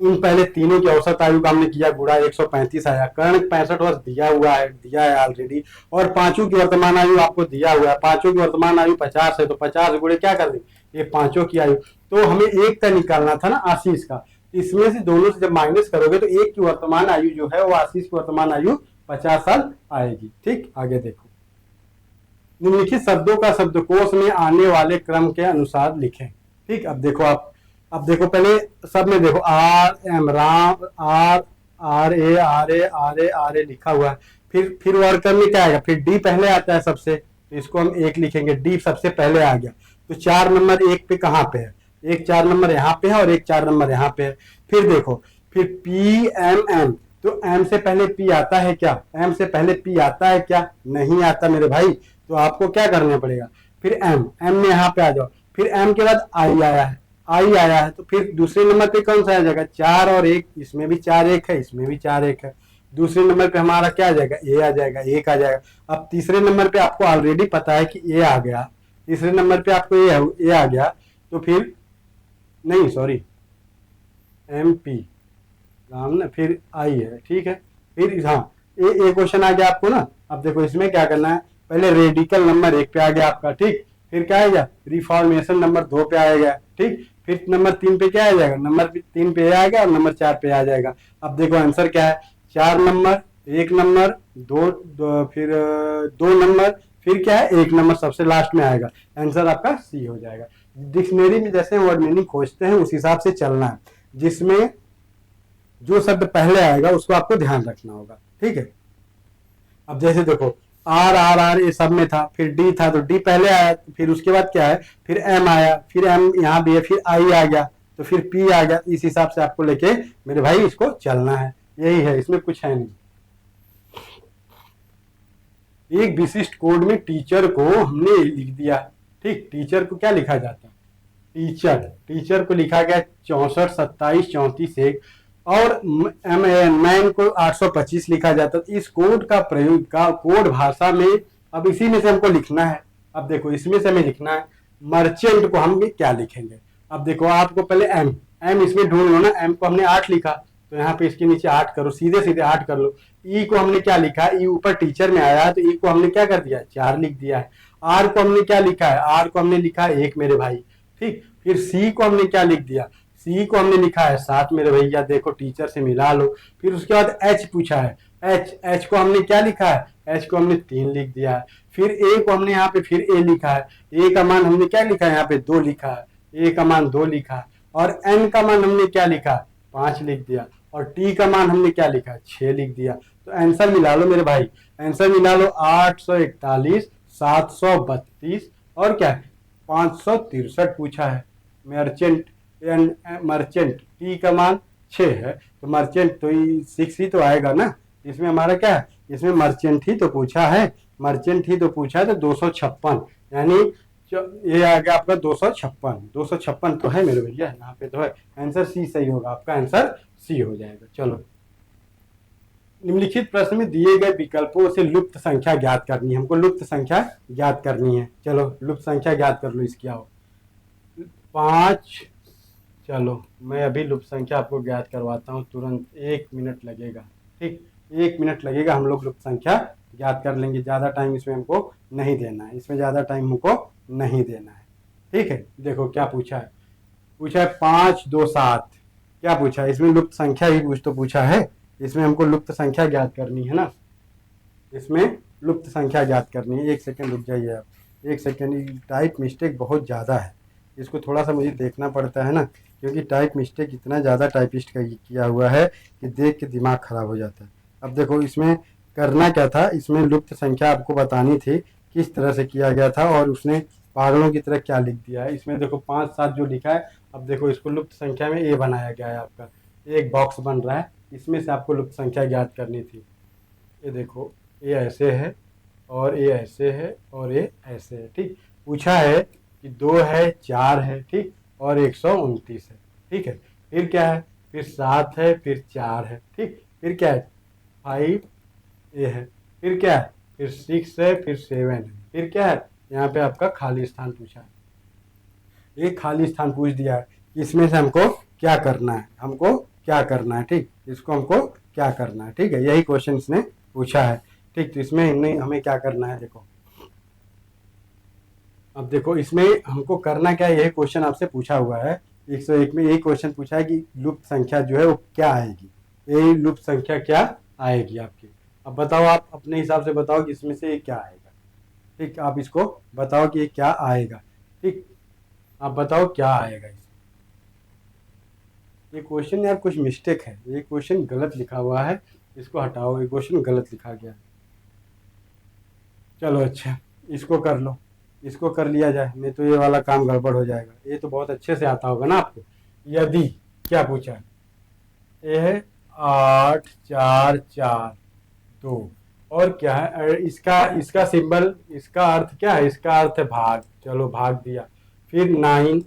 इन पहले तीनों की औसत आयु का हमने किया गुणा, 135 आया। कर्ण 65 वर्ष दिया है ऑलरेडी, और 5 की वर्तमान आयु आपको दिया हुआ है, 5 की वर्तमान आयु 50 है, तो 50 गुणे क्या कर दें, ये 5 की आयु। तो हमें एक का निकालना था ना आशीष का, इसमें से दोनों से जब माइनस करोगे तो एक की वर्तमान आयु जो है वो आशीष की वर्तमान आयु 50 साल आएगी। ठीक, आगे देखो, निम्नलिखित शब्दों का शब्दकोश में आने वाले क्रम के अनुसार लिखें। ठीक, अब देखो आप, अब देखो पहले सब में देखो R M Ram, R R A R A R A R A लिखा हुआ है। फिर वर्कर में क्या आएगा, फिर डी पहले आता है सबसे, तो इसको हम 1 लिखेंगे, डी सबसे पहले आ गया। तो 4 नंबर 1 पे कहाँ पे है, 1 4 नंबर यहाँ पे है और 1 4 नंबर यहाँ पे है। फिर देखो, फिर पी एम एम, तो एम से पहले पी आता है क्या, एम से पहले पी आता है क्या, नहीं आता मेरे भाई। तो आपको क्या करना पड़ेगा, फिर एम में यहाँ पे आ जाओ, फिर एम के बाद आई आया है, तो फिर दूसरे नंबर पे कौन सा आ जाएगा, 4 और 1, इसमें भी 4 1 है, इसमें भी 4 1 है। दूसरे नंबर पे हमारा क्या आ जाएगा, ए आ जाएगा, 1 आ जाएगा। अब तीसरे नंबर पे आपको ऑलरेडी पता है कि ए आ गया, तीसरे नंबर पे आपको ए आ गया, तो फिर नहीं सॉरी एम पी राम ना, फिर आई है। ठीक है, फिर हाँ ए क्वेश्चन आ गया आपको ना। अब देखो इसमें क्या करना है, पहले रेडिकल नंबर 1 पे आ गया आपका। ठीक, फिर क्या आएगा, रिफॉर्मेशन नंबर 2 पे आएगा। ठीक, फिर नंबर 3 पे क्या आ जाएगा, नंबर 3 पे आ जाएगा और नंबर 4 पे आ जाएगा। अब देखो आंसर क्या है, 4 नंबर, 1 नंबर, 2 फिर 2 नंबर, फिर क्या है 1 नंबर सबसे लास्ट में आएगा। आंसर आपका सी हो डिक्शनरी में जैसे वर्ड मीनिंग खोजते हैं उस हिसाब से चलना है, जिसमें जो शब्द पहले आएगा उसको आपको ध्यान रखना होगा, ठीक है। अब जैसे देखो आर आर आर ये सब में था, फिर डी था तो डी पहले आया, फिर उसके बाद क्या है, फिर एम आया, फिर एम यहाँ भी है, फिर आई आ गया, तो फिर पी आ गया। इस हिसाब से आपको लेके मेरे भाई इसको चलना है, यही है, इसमें कुछ है नहीं। एक विशिष्ट कोड में टीचर को हमने लिख दिया, ठीक। टीचर को क्या लिखा जाता है, टीचर, टीचर को लिखा गया 64 27 34 1, और मैन को 825 लिखा जाता है। इस कोड का प्रयोग का कोड भाषा में, अब इसी में से हमको लिखना है। अब देखो इसमें से हमें लिखना है मर्चेंट को हम क्या लिखेंगे। अब देखो आपको पहले एम एम इसमें ढूंढ लो ना, एम को हमने 8 लिखा तो यहाँ पे इसके नीचे 8 करो, सीधे सीधे 8 कर लो। ई को हमने क्या लिखा है, ई ऊपर टीचर में आया है तो ई को हमने क्या कर दिया, 4 लिख दिया है। आर को हमने क्या लिखा है, आर को हमने लिखा है 1 मेरे भाई, ठीक। फिर सी को हमने क्या लिख दिया, सी को हमने लिखा है 7 मेरे भैया, देखो टीचर से मिला लो। फिर उसके बाद एच पूछा है, एच एच को हमने क्या लिखा है, एच को हमने 3 लिख दिया है। फिर ए को हमने यहाँ पे फिर ए लिखा है, ए का मान हमने क्या लिखा है, यहाँ पे 2 लिखा है, ए का मान 2 लिखा है। और एन का मान हमने क्या लिखा, 5 लिख दिया। और टी का मान हमने क्या लिखा, 6 लिख दिया। तो आंसर मिला लो मेरे भाई, आंसर मिला लो 841 732 और क्या 563 पूछा है। मर्चेंट मर्चेंट टी का मान 6 है तो मर्चेंट तो 6 ही तो आएगा ना, इसमें हमारा क्या है, इसमें मर्चेंट ही तो पूछा है, मर्चेंट ही तो पूछा है। तो 256 यानी ये आ गया आपका 256 तो है मेरे भैया, यहाँ पे तो है। आंसर सी सही होगा, आपका आंसर सी हो जाएगा। चलो निम्नलिखित प्रश्न में दिए गए विकल्पों से लुप्त संख्या ज्ञात करनी है, हमको लुप्त संख्या ज्ञात करनी है। चलो लुप्त संख्या ज्ञात कर लो, इसकी आओ 5। चलो मैं अभी लुप्त संख्या आपको ज्ञात करवाता हूँ तुरंत, 1 मिनट लगेगा, ठीक 1 मिनट लगेगा, हम लोग लुप्त संख्या ज्ञात कर लेंगे। ज़्यादा टाइम इसमें हमको नहीं देना है, इसमें ज़्यादा टाइम हमको नहीं देना है, ठीक है। देखो क्या पूछा है, पूछा है 5 2 7, क्या पूछा है, इसमें लुप्त संख्या ही कुछ तो पूछा है, इसमें हमको लुप्त संख्या ज्ञात करनी है ना, इसमें लुप्त संख्या ज्ञात करनी है। 1 सेकेंड रुक जाइए आप, 1 सेकेंड, टाइप मिस्टेक बहुत ज़्यादा है, इसको थोड़ा सा मुझे देखना पड़ता है ना, क्योंकि टाइप मिस्टेक इतना ज़्यादा टाइपिस्ट का किया हुआ है कि देख के दिमाग ख़राब हो जाता है। अब देखो इसमें करना क्या था, इसमें लुप्त संख्या आपको बतानी थी किस तरह से किया गया था, और उसने पागलों की तरह क्या लिख दिया है। इसमें देखो 5 7 जो लिखा है, अब देखो इसको लुप्त संख्या में ए बनाया गया है, आपका एक बॉक्स बन रहा है, इसमें से आपको लुप्त संख्या ज्ञात करनी थी। ये देखो ये ऐसे है और ये ऐसे है और ये ऐसे है, ठीक। पूछा है कि 2 है 4 है, ठीक, और 129 है, ठीक है। फिर क्या है, फिर 7 है, फिर 4 है, ठीक, फिर क्या है 5 ये है, फिर क्या है, फिर 6 है, फिर 7 है, फिर क्या है, यहाँ पे आपका खाली स्थान पूछा है। एक खाली स्थान पूछ दिया है, इसमें से हमको क्या करना है, हमको क्या करना है, ठीक, इसको हमको क्या करना है, ठीक है, यही क्वेश्चन इसने पूछा है, ठीक। तो इसमें हमें क्या करना है, देखो अब देखो इसमें हमको करना क्या है, यही क्वेश्चन आपसे पूछा हुआ है। 101 में यही क्वेश्चन पूछा है कि लुप्त संख्या जो है वो क्या आएगी, यही लुप्त संख्या क्या आएगी आपकी। अब बताओ, आप अपने हिसाब से बताओ कि इसमें से ये क्या आएगा, ठीक, आप इसको बताओ कि ये क्या आएगा, ठीक, आप बताओ क्या आएगा इसमें। ये क्वेश्चन यार कुछ मिस्टेक है, ये क्वेश्चन गलत लिखा हुआ है, इसको हटाओ, ये क्वेश्चन गलत लिखा गया है। चलो अच्छा इसको कर लो, इसको कर लिया जाए, नहीं तो ये वाला काम गड़बड़ हो जाएगा। ये तो बहुत अच्छे से आता होगा ना आपको। यदि क्या पूछा है, ये है 8 4 4 2 और क्या है, इसका इसका सिंबल, इसका अर्थ क्या है, इसका अर्थ है भाग, चलो भाग दिया। फिर 9,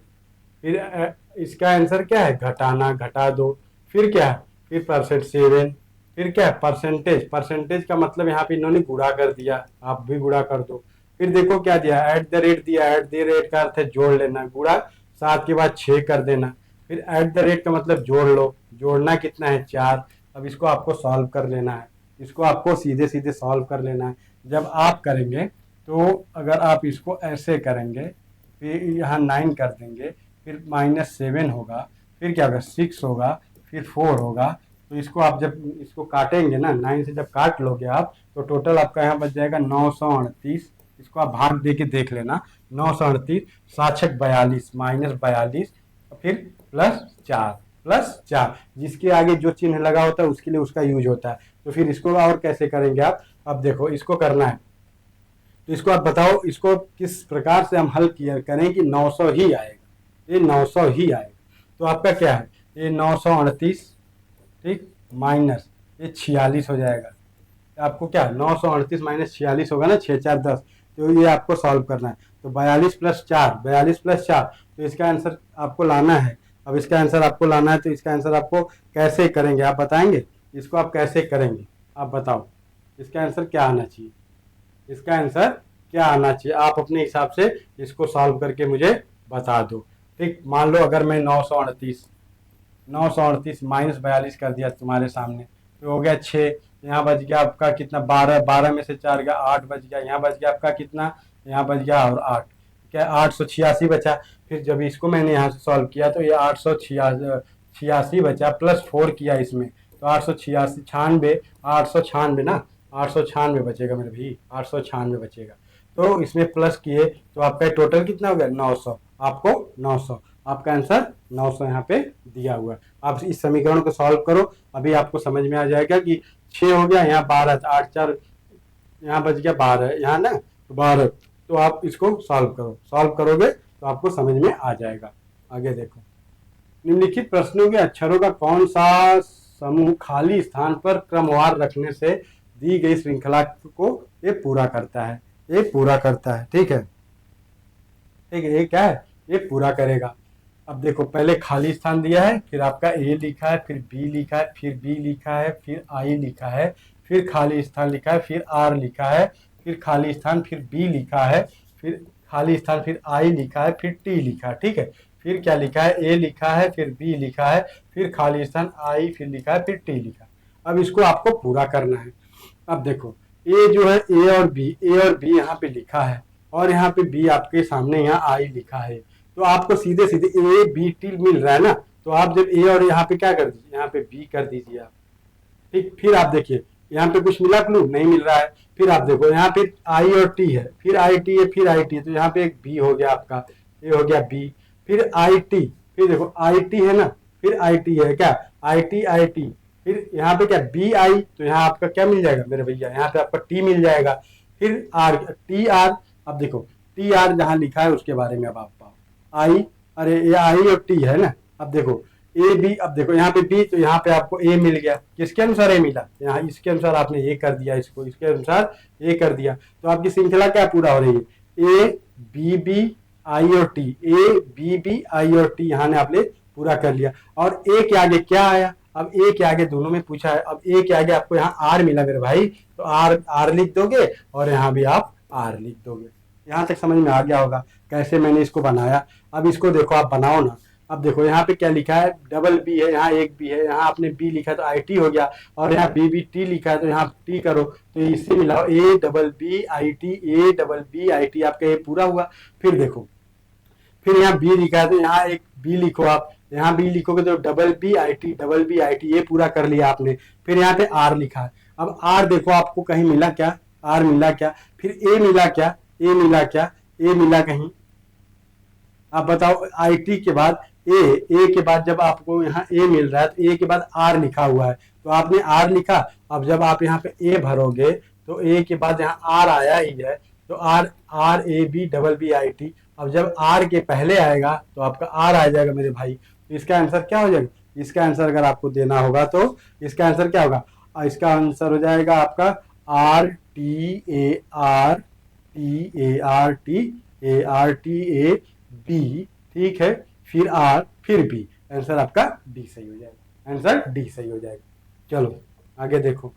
फिर इसका आंसर क्या है, घटाना, घटा दो। फिर क्या है, फिर %7, फिर क्या है परसेंटेज, परसेंटेज का मतलब यहाँ पे इन्होंने गुणा कर दिया, आप भी गुणा कर दो। फिर देखो क्या दिया, @ दिया, @ का अर्थ है जोड़ लेना, गुणा 7 के बाद 6 कर देना। फिर @ का मतलब जोड़ लो, जोड़ना कितना है 4। अब इसको आपको सॉल्व कर लेना है, इसको आपको सीधे सीधे सॉल्व कर लेना है। जब आप करेंगे तो अगर आप इसको ऐसे करेंगे, फिर यहाँ 9 कर देंगे, फिर -7 होगा, फिर क्या होगा 6 होगा, फिर 4 होगा। तो इसको आप जब इसको काटेंगे ना, 9 से जब काट लोगे आप, तो टोटल आपका यहाँ बच जाएगा 938। इसको आप भाग दे के देख लेना, 938 7 42 -42, फिर +4 +4, जिसके आगे जो चिन्ह लगा होता है उसके लिए उसका यूज होता है। तो फिर इसको और कैसे करेंगे आप? अब देखो इसको करना है, तो इसको आप बताओ इसको किस प्रकार से हम हल किया करें कि 900 ही आएगा, ये 900 ही आएगा। तो आपका क्या है, ये 938 ठीक माइनस ये 46 हो जाएगा। आपको क्या 938 माइनस 46 होगा ना, 6 4 10, तो ये आपको सॉल्व करना है। तो 42 + 4, 42 + 4, तो इसका आंसर आपको लाना है। अब इसका आंसर आपको लाना है, तो इसका आंसर आपको कैसे करेंगे आप बताएंगे? इसको आप कैसे करेंगे आप बताओ, इसका आंसर क्या आना चाहिए? इसका आंसर क्या आना चाहिए? आप अपने हिसाब से इसको सॉल्व करके मुझे बता दो। ठीक, मान लो अगर मैं 938 माइनस 42 कर दिया तुम्हारे सामने, तो हो गया 6, यहाँ बच गया आपका कितना 12, 12 में से 4 गया 8 बच गया, यहाँ बच गया आपका कितना, यहाँ बच गया और 8, क्या 886 बचा। फिर जब इसको मैंने यहाँ से सॉल्व किया तो ये 886 बचा, +4 किया इसमें, तो 886 96, 896 ना, 896 बचेगा मेरे भाई, 896 बचेगा। तो इसमें प्लस किए तो आपका टोटल कितना हो गया 900, आपको 900, आपका आंसर 900 यहाँ पे दिया हुआ है। आप इस समीकरण को सॉल्व करो, अभी आपको समझ में आ जाएगा कि 6 हो गया, यहाँ 12, 8 4, यहाँ बच गया 12, यहाँ ना तो 12, तो आप इसको सॉल्व करो, सॉल्व करोगे तो आपको समझ में आ जाएगा। आगे देखो, निम्नलिखित प्रश्नों के अक्षरों का कौन सा समूह खाली स्थान पर क्रमवार रखने से दी गई श्रृंखला को ये पूरा करता है? ये पूरा करता है, ठीक है, ठीक है, ये क्या है, ये पूरा करेगा। अब देखो पहले खाली स्थान दिया है, फिर आपका ए लिखा है, फिर बी लिखा है, फिर बी लिखा है, फिर आई लिखा है, फिर खाली स्थान लिखा है, फिर आर लिखा है, फिर खाली स्थान, फिर बी लिखा है, फिर खाली स्थान, फिर आई लिखा है, फिर टी लिखा है, ठीक है, फिर क्या लिखा है, ए लिखा है, फिर बी लिखा है, फिर खाली स्थान आई, फिर लिखा है, फिर टी लिखा है। अब इसको आपको पूरा करना है। अब देखो ए जो है, ए और बी यहाँ पे लिखा है, और यहाँ पे बी आपके सामने यहाँ आई लिखा है, तो आपको सीधे सीधे ए बी टी मिल रहा है ना, तो आप जब ए और यहाँ पे क्या कर दीजिए, यहाँ पे बी कर दीजिए आप, ठीक। फिर आप देखिए यहाँ पे कुछ मिला क्लू, नहीं मिल रहा है। फिर आप देखो यहाँ पे आई और टी है, फिर आई टी है, फिर आई टी है, तो यहाँ पे एक बी हो गया आपका, ये हो गया बी, फिर आई टी, फिर देखो आई टी है ना, फिर आई टी है क्या, आई टी, फिर यहाँ पे क्या बी आई, तो यहाँ आपका क्या मिल जाएगा मेरे भैया, यहाँ पे आपका टी मिल जाएगा, फिर आर टी आर। अब देखो टी आर जहाँ लिखा है उसके बारे में अब आप पाओ, आई, अरे ये आई और टी है ना, अब देखो ए बी, अब देखो यहाँ पे बी, तो यहाँ पे आपको ए मिल गया, किसके अनुसार ए मिला, यहाँ इसके अनुसार आपने ये कर दिया, इसको इसके अनुसार ये कर दिया, तो आपकी श्रृंखला क्या पूरा हो रही है, ए बी आई और टी, ए बी आई और टी, यहाँ ने आपने पूरा कर लिया। और ए के आगे क्या आया, अब ए के आगे दोनों में पूछा है, अब ए के आगे आपको यहाँ आर मिला मेरे भाई, तो आर लिख दोगे और यहाँ भी आप आर लिख दोगे। यहाँ तक समझ में आ गया होगा कैसे मैंने इसको बनाया। अब इसको देखो आप बनाओ ना, अब देखो यहाँ पे क्या लिखा है, डबल बी है, यहाँ एक बी है, यहाँ आपने बी लिखा है तो आई टी हो गया, और यहाँ बी बी टी लिखा है तो यहाँ टी करो, तो इससे मिलाओ A double B I T, A double B I T, आपका ये पूरा हुआ। फिर देखो फिर यहाँ बी लिखा है तो यहाँ एक बी लिखो, आप यहाँ बी लिखोगे तो डबल बी आई टी, ये पूरा कर लिया आपने। फिर यहाँ पे आर लिखा है, अब आर देखो आपको कहीं मिला क्या, आर मिला क्या, फिर ए मिला क्या, ए मिला क्या, ए मिला कहीं, आप बताओ। आई टी के बाद ए के बाद जब आपको यहाँ ए मिल रहा है तो ए के बाद आर लिखा हुआ है, तो आपने आर लिखा। अब जब आप यहाँ पे ए भरोगे तो ए के बाद यहाँ आर आया ही है, तो R R A B double B I T, अब जब आर के पहले आएगा तो आपका आर आ जाएगा मेरे भाई, तो इसका आंसर क्या हो जाएगा, इसका आंसर अगर आपको देना होगा तो इसका आंसर क्या होगा, इसका आंसर हो जाएगा आपका R T A R T A B, ठीक है, फिर आर फिर बी, आंसर आपका डी सही हो जाएगा, आंसर डी सही हो जाएगा। चलो आगे देखो,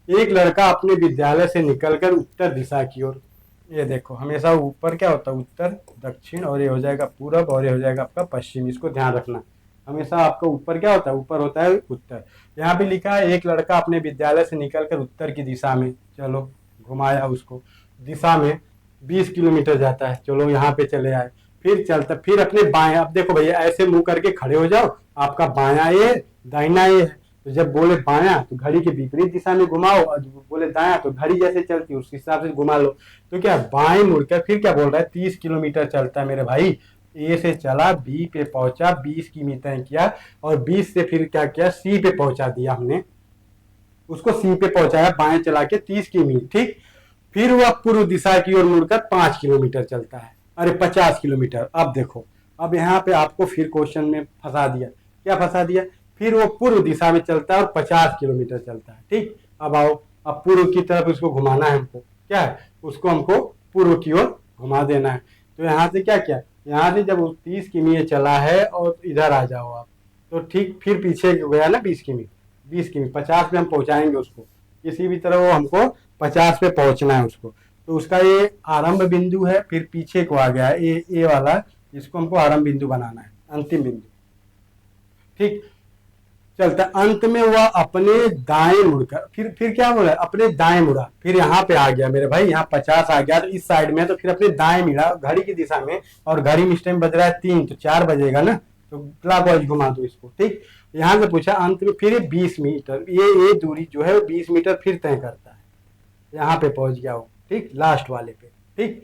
एक लड़का अपने विद्यालय से निकलकर उत्तर दिशा की ओर, ये देखो हमेशा ऊपर क्या होता है, उत्तर दक्षिण, और ये हो जाएगा पूरब, और ये हो जाएगा आपका पश्चिम, इसको ध्यान रखना। हमेशा आपका ऊपर क्या होता है, ऊपर होता है उत्तर। यहाँ पे लिखा है एक लड़का अपने विद्यालय से निकलकर उत्तर की दिशा में, चलो घुमाया उसको, दिशा में 20 किलोमीटर जाता है, चलो यहाँ पे चले आए, फिर चलता, फिर अपने बाएं, अब देखो भैया ऐसे मुंह करके खड़े हो जाओ, आपका बायां ये दाहिना ये है, तो जब बोले बायां तो घड़ी के विपरीत दिशा में घुमाओ, और बोले दायां तो घड़ी जैसे चलती है उस हिसाब से घुमा लो। तो क्या बाएं मुड़कर फिर क्या बोल रहा है, 30 किलोमीटर चलता है मेरे भाई, ए से चला, बी पे पहुंचा, 20 किमी तय किया, और 20 से फिर क्या किया, सी पे पहुंचा दिया हमने, उसको सी पे पहुंचाया बाएं चला के 30 किमी, ठीक। फिर वह पूर्व दिशा की ओर मुड़कर 5 किलोमीटर चलता है, अरे 50 किलोमीटर। अब देखो, अब यहाँ पे आपको फिर क्वेश्चन में फंसा दिया। क्या फंसा दिया? फिर वो पूर्व दिशा में चलता है और 50 किलोमीटर चलता है, ठीक। अब आओ, अब पूर्व की तरफ उसको घुमाना है हमको, क्या है, उसको हमको पूर्व की ओर घुमा देना है। तो यहाँ से क्या किया, यहाँ से जब 30 किमी चला है और इधर आ जाओ आप, तो ठीक फिर पीछे गया ना 20 किमी, 20 किमी, 50 पे हम पहुंचाएंगे उसको, किसी भी तरह वो हमको 50 पे पहुंचना है उसको। तो उसका ये आरंभ बिंदु है, फिर पीछे को आ गया है ए वाला, इसको हमको आरंभ बिंदु बनाना है, अंतिम बिंदु, ठीक। चलता अंत में वह अपने दाएं मुड़कर, फिर क्या बोला, अपने दाएं मुड़ा, फिर यहाँ पे आ गया मेरे भाई, यहाँ 50 आ गया तो इस साइड में, तो फिर अपने दाएं मुड़ा घड़ी की दिशा में, और घड़ी में इस टाइम बज रहा है 3, तो 4 बजेगा ना, तो क्लॉकवाइज घुमा दो इसको, ठीक। यहाँ से पूछा अंत में फिर 20 मीटर, ये दूरी जो है 20 मीटर फिर तय करता है, यहाँ पे पहुंच गया वो, ठीक, लास्ट वाले पे, ठीक।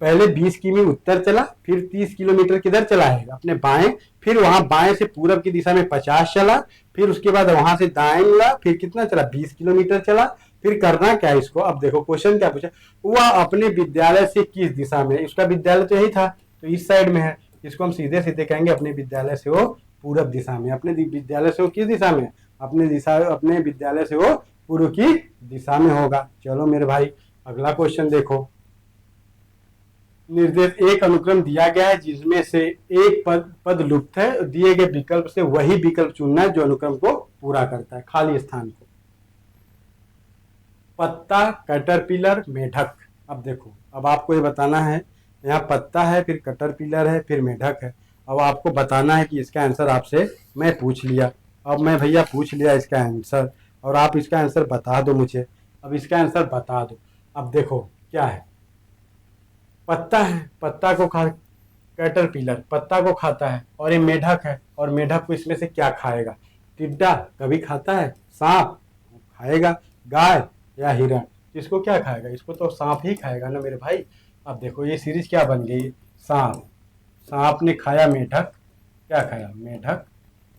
पहले 20 किमी उत्तर चला, फिर 30 किलोमीटर किधर चला है, अपने बाएं, फिर वहां बाएं से पूरब की दिशा में 50 चला, फिर उसके बाद वहां से दाएं मुड़ा, फिर कितना चला, 20 किलोमीटर चला। फिर करना क्या है इसको, अब देखो क्वेश्चन क्या पूछा, वह अपने विद्यालय से किस दिशा में, उसका विद्यालय तो यही था, तो इस साइड में है, इसको हम सीधे सीधे कहेंगे अपने विद्यालय से वो पूरब दिशा में, अपने विद्यालय से वो किस दिशा में, अपने विद्यालय से वो पूर्व की दिशा में होगा। चलो मेरे भाई, अगला क्वेश्चन देखो। निर्देश, एक अनुक्रम दिया गया है जिसमें से एक पद लुप्त है, दिए गए विकल्प से वही विकल्प चुनना है जो अनुक्रम को पूरा करता है, खाली स्थान को। पत्ता, कैटरपिलर, मेढक। अब देखो, अब आपको ये बताना है, यहाँ पत्ता है, फिर कैटरपिलर है, फिर मेढक है। अब आपको बताना है कि इसका आंसर आपसे मैं पूछ लिया, अब मैं भैया पूछ लिया इसका आंसर, और आप इसका आंसर बता दो मुझे। अब इसका आंसर बता दो। अब देखो क्या है, पत्ता है, पत्ता को खा, कैटरपिलर पत्ता को खाता है, और ये मेढक है, और मेढक को इसमें से क्या खाएगा, टिड्डा कभी खाता है, सांप खाएगा, गाय या हिरण, इसको क्या खाएगा, इसको तो सांप ही खाएगा ना मेरे भाई। अब देखो ये सीरीज क्या बन गई, सांप, सांप ने खाया मेढक, क्या खाया, मेढक,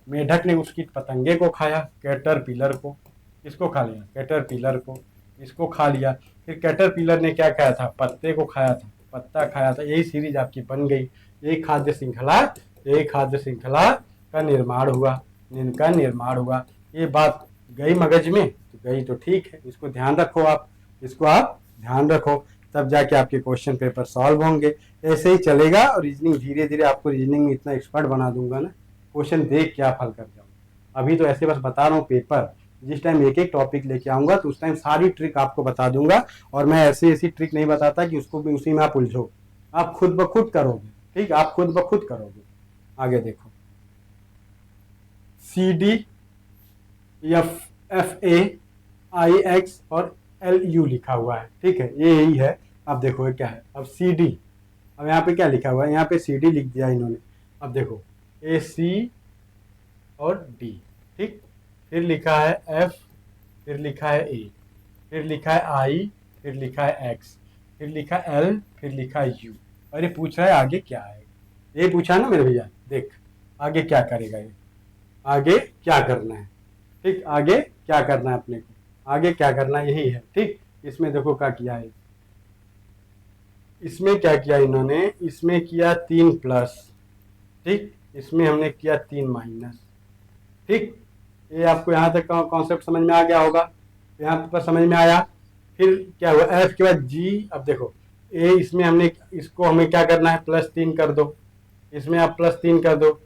मेढक ने उसकी पतंगे को खाया, कैटरपिलर को, इसको खा लिया, कैटरपिलर को, इसको खा लिया, फिर कैटरपिलर ने क्या खाया था, पत्ते को खाया था, पत्ता खाया था, यही सीरीज आपकी बन गई। यही खाद्य श्रृंखला का निर्माण हुआ, ये बात गई मगज में, तो गई तो ठीक है, इसको ध्यान रखो आप, इसको आप ध्यान रखो, तब जाके आपके क्वेश्चन पेपर सॉल्व होंगे। ऐसे ही चलेगा, और रीजनिंग धीरे धीरे आपको रीजनिंग में इतना एक्सपर्ट बना दूंगा ना, क्वेश्चन देख के आप हल कर जाओ। अभी तो ऐसे बस बता रहा हूँ पेपर, जिस टाइम एक एक टॉपिक लेके आऊंगा तो उस टाइम सारी ट्रिक आपको बता दूंगा, और मैं ऐसी ट्रिक नहीं बताता कि उसको भी उसी में आप उलझो, आप खुद ब खुद करोगे, ठीक, आप खुद ब खुद करोगे। आगे देखो, CD, FA, IX और LU लिखा हुआ है, ठीक है, ये यही है। अब देखो ये क्या है, अब CD, अब यहाँ पे क्या लिखा हुआ है, यहाँ पे CD लिख दिया इन्होंने। अब देखो AC और D, ठीक, फिर लिखा है F, फिर लिखा है A, फिर लिखा है I, फिर लिखा है X, फिर लिखा है L, फिर लिखा है U। और ये पूछ रहा है आगे क्या है, ये पूछा ना मेरे भैया, देख आगे क्या करेगा ये, आगे क्या करना है, ठीक, आगे क्या करना है अपने को, आगे क्या करना है यही है, ठीक। इसमें देखो क्या किया है, इसमें क्या किया इन्होंने, इसमें किया 3 प्लस, ठीक, इसमें हमने किया 3 माइनस, ठीक। ये आपको यहाँ तक कॉन्सेप्ट समझ में आ गया होगा, यहाँ पर समझ में आया। फिर क्या हुआ, F के बाद G। अब देखो ए, इसमें हमने, इसको हमें क्या करना है, +3 कर दो, इसमें आप +3 कर दो,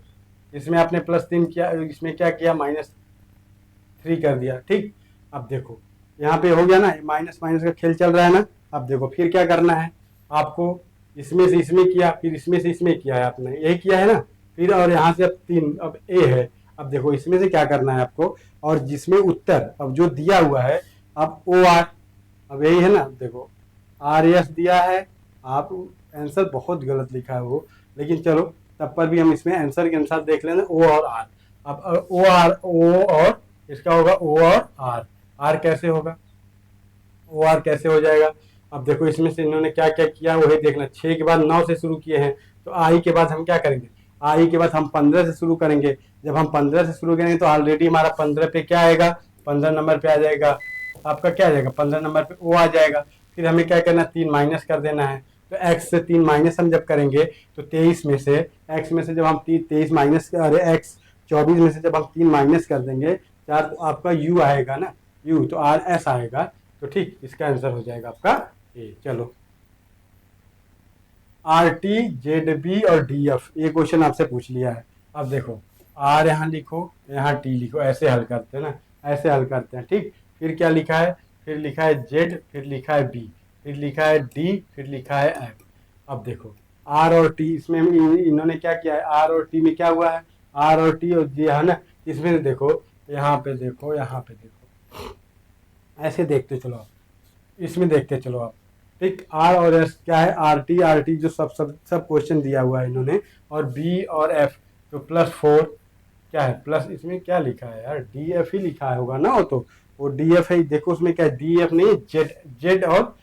इसमें आपने +3 किया, इसमें क्या किया, -3 कर दिया, ठीक। अब देखो यहाँ पे हो गया ना, माइनस माइनस का खेल चल रहा है ना। अब देखो फिर क्या करना है आपको, इसमें से इसमें किया, फिर इसमें से इसमें किया है आपने, यही किया है ना, फिर और यहाँ से अब 3, अब A है। अब देखो इसमें से क्या करना है आपको, और जिसमें उत्तर अब जो दिया हुआ है, अब OR, अब यही है ना, देखो RS दिया है, आप आंसर बहुत गलत लिखा है वो, लेकिन चलो तब पर भी हम इसमें आंसर के अनुसार देख लेना, O और R। अब O और इसका होगा O और R, R कैसे होगा, OR कैसे हो जाएगा, अब देखो इसमें से इन्होंने क्या क्या किया वही देखना। 6 के बाद 9 से शुरू किए हैं, तो आई के बाद हम क्या करेंगे, आई के बाद हम 15 से शुरू करेंगे। जब हम 15 से शुरू करेंगे तो ऑलरेडी हमारा 15 पे क्या आएगा, 15 नंबर पे आ जाएगा आपका, क्या आ जाएगा 15 नंबर पे वो आ जाएगा। फिर हमें क्या करना है, 3 माइनस कर देना है। तो x से 3 माइनस हम जब करेंगे तो 23 में से x में से जब हम 23 माइनस, अरे x 24 में से जब हम 3 माइनस कर देंगे 4, तो आपका u आएगा ना, u तो आर एस आएगा। तो ठीक, इसका आंसर हो जाएगा आपका ए। चलो आर टी जेड बी और डी एफ, ये क्वेश्चन आपसे पूछ लिया है। अब देखो आर यहाँ लिखो, यहाँ टी लिखो, ऐसे हल करते हैं ना, ऐसे हल करते हैं। ठीक, फिर क्या लिखा है, फिर लिखा है जेड, फिर लिखा है बी, फिर लिखा है डी, फिर लिखा है एफ। अब देखो आर और टी, इसमें इन्होंने क्या किया है, आर और टी में क्या हुआ है, आर और टी और जी है ना। इसमें देखो, यहाँ पे देखो, यहाँ पे देखो, ऐसे देखते चलो आप, इसमें देखते चलो आप। ठीक, आर और एस क्या है, आर टी जो सब क्वेश्चन दिया हुआ है इन्होंने, और बी और एफ तो +4 क्या है, प्लस इसमें क्या लिखा है यार, डी एफ ही लिखा है होगा ना, वो डी एफ है। देखो उसमें क्या है, डी एफ नहीं, जेड, जेड और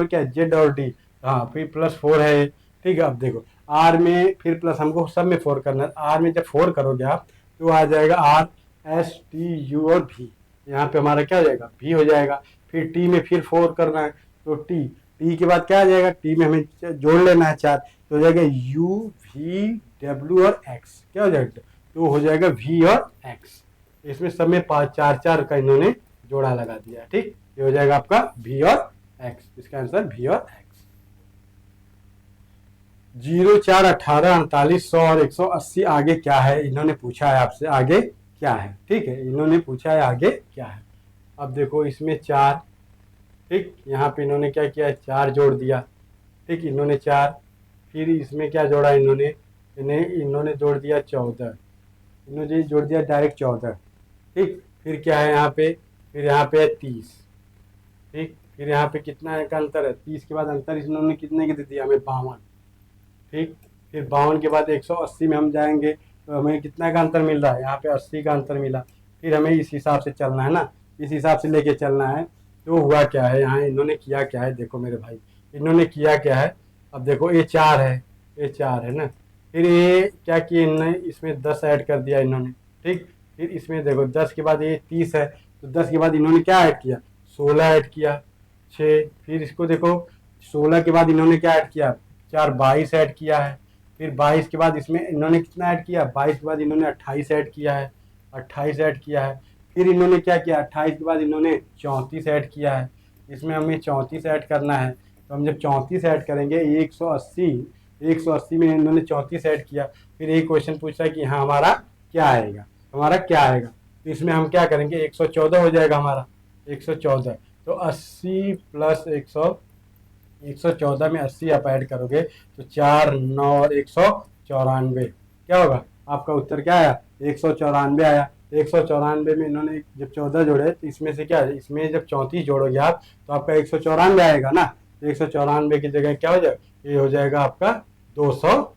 क्या, जेड और डी, हाँ फिर +4 है। ठीक है, अब देखो आर में फिर प्लस, हमको सब में 4 करना है। आर में जब 4 करोगे आप तो आ जाएगा आर एस टी यू और भी, यहाँ पे हमारा क्या हो जाएगा, भी हो जाएगा। फिर टी में फिर 4 करना है, तो टी के बाद क्या आ जाएगा, टी में हमें जोड़ लेना है 4, तो हो जाएगा यू वी डब्ल्यू और एक्स, क्या हो जाएगा, तो हो जाएगा वी और एक्स। इसमें सब में 4 का इन्होंने जोड़ा लगा दिया। ठीक, ये हो जाएगा आपका वी और एक्स, इसका आंसर वी और एक्स। 0, 4, 18, 48, 100 और 180 आगे क्या है, इन्होंने पूछा है आपसे आगे क्या है। ठीक है, इन्होंने पूछा है आगे क्या है। अब देखो इसमें 4, ठीक, यहाँ पे इन्होंने क्या किया, 4 जोड़ दिया। ठीक, इन्होंने 4, फिर इसमें क्या जोड़ा इन्होंने जोड़ दिया 14, इन्होंने जोड़ दिया डायरेक्ट 14। ठीक, फिर क्या है यहाँ पे, फिर यहाँ पे है 30। ठीक, फिर यहाँ पे कितना का अंतर है, 30 के बाद अंतर इन्होंने कितने के दे दिया, हमें 52। ठीक, फिर 52 के बाद 180 में हम जाएंगे तो हमें कितना का अंतर मिल रहा है, यहाँ पे 80 का अंतर मिला। फिर हमें इस हिसाब से चलना है ना, इस हिसाब से लेके चलना है। तो हुआ क्या है, यहाँ इन्होंने किया क्या है, देखो मेरे भाई, इन्होंने किया क्या है। अब देखो ये 4 है, ये 4 है ना, फिर ये क्या किया इन्होंने, इसमें 10 ऐड कर दिया इन्होंने। ठीक, फिर इसमें देखो 10 के बाद ये 30 है, तो 10 के बाद इन्होंने क्या ऐड किया, 16 ऐड किया, 6। फिर इसको देखो 16 के बाद इन्होंने क्या ऐड किया, 4, 22 ऐड किया है। फिर 22 के बाद इसमें इन्होंने कितना ऐड किया, 22 के बाद इन्होंने 28 ऐड किया है, 28 ऐड किया है। फिर इन्होंने क्या किया, 28 के बाद इन्होंने 34 ऐड किया है, इसमें हमें 34 ऐड करना है। तो हम जब 34 ऐड करेंगे 180 में इन्होंने 34 ऐड किया। फिर यही क्वेश्चन पूछा है कि हाँ हमारा क्या आएगा, हमारा क्या आएगा। तो इसमें हम क्या करेंगे, 114 हो जाएगा हमारा, 114। तो 80 प्लस 114 में 80 आप ऐड करोगे तो 4, 9 और 194, क्या होगा आपका उत्तर, क्या आया, 194 आया। 194 में इन्होंने जब 14 जोड़े तो इसमें से क्या है, इसमें जब 34 जोड़ोगे आप तो आपका 194 आएगा ना। 194 की जगह क्या हो जाएगा, ये हो जाएगा आपका 200,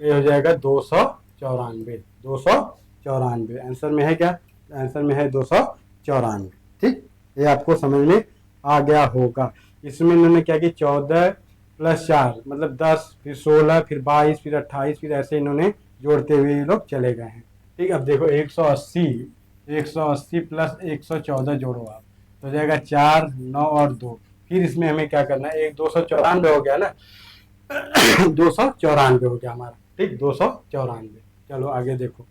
ये हो जाएगा 294, 294 आंसर में है। क्या आंसर में है 294। ठीक, ये आपको समझ में आ गया होगा। इसमें इन्होंने क्या किया, 14 + 4 मतलब 10, फिर 16, फिर 22, फिर 28, फिर ऐसे इन्होंने जोड़ते हुए ये लोग चले गए हैं। ठीक, अब देखो 180 प्लस 114 जोड़ो आप तो हो जाएगा 4, 9 और 2। फिर इसमें हमें क्या करना है, 294 हो गया ना, 294 हो गया हमारा। ठीक, 294। चलो आगे देखो,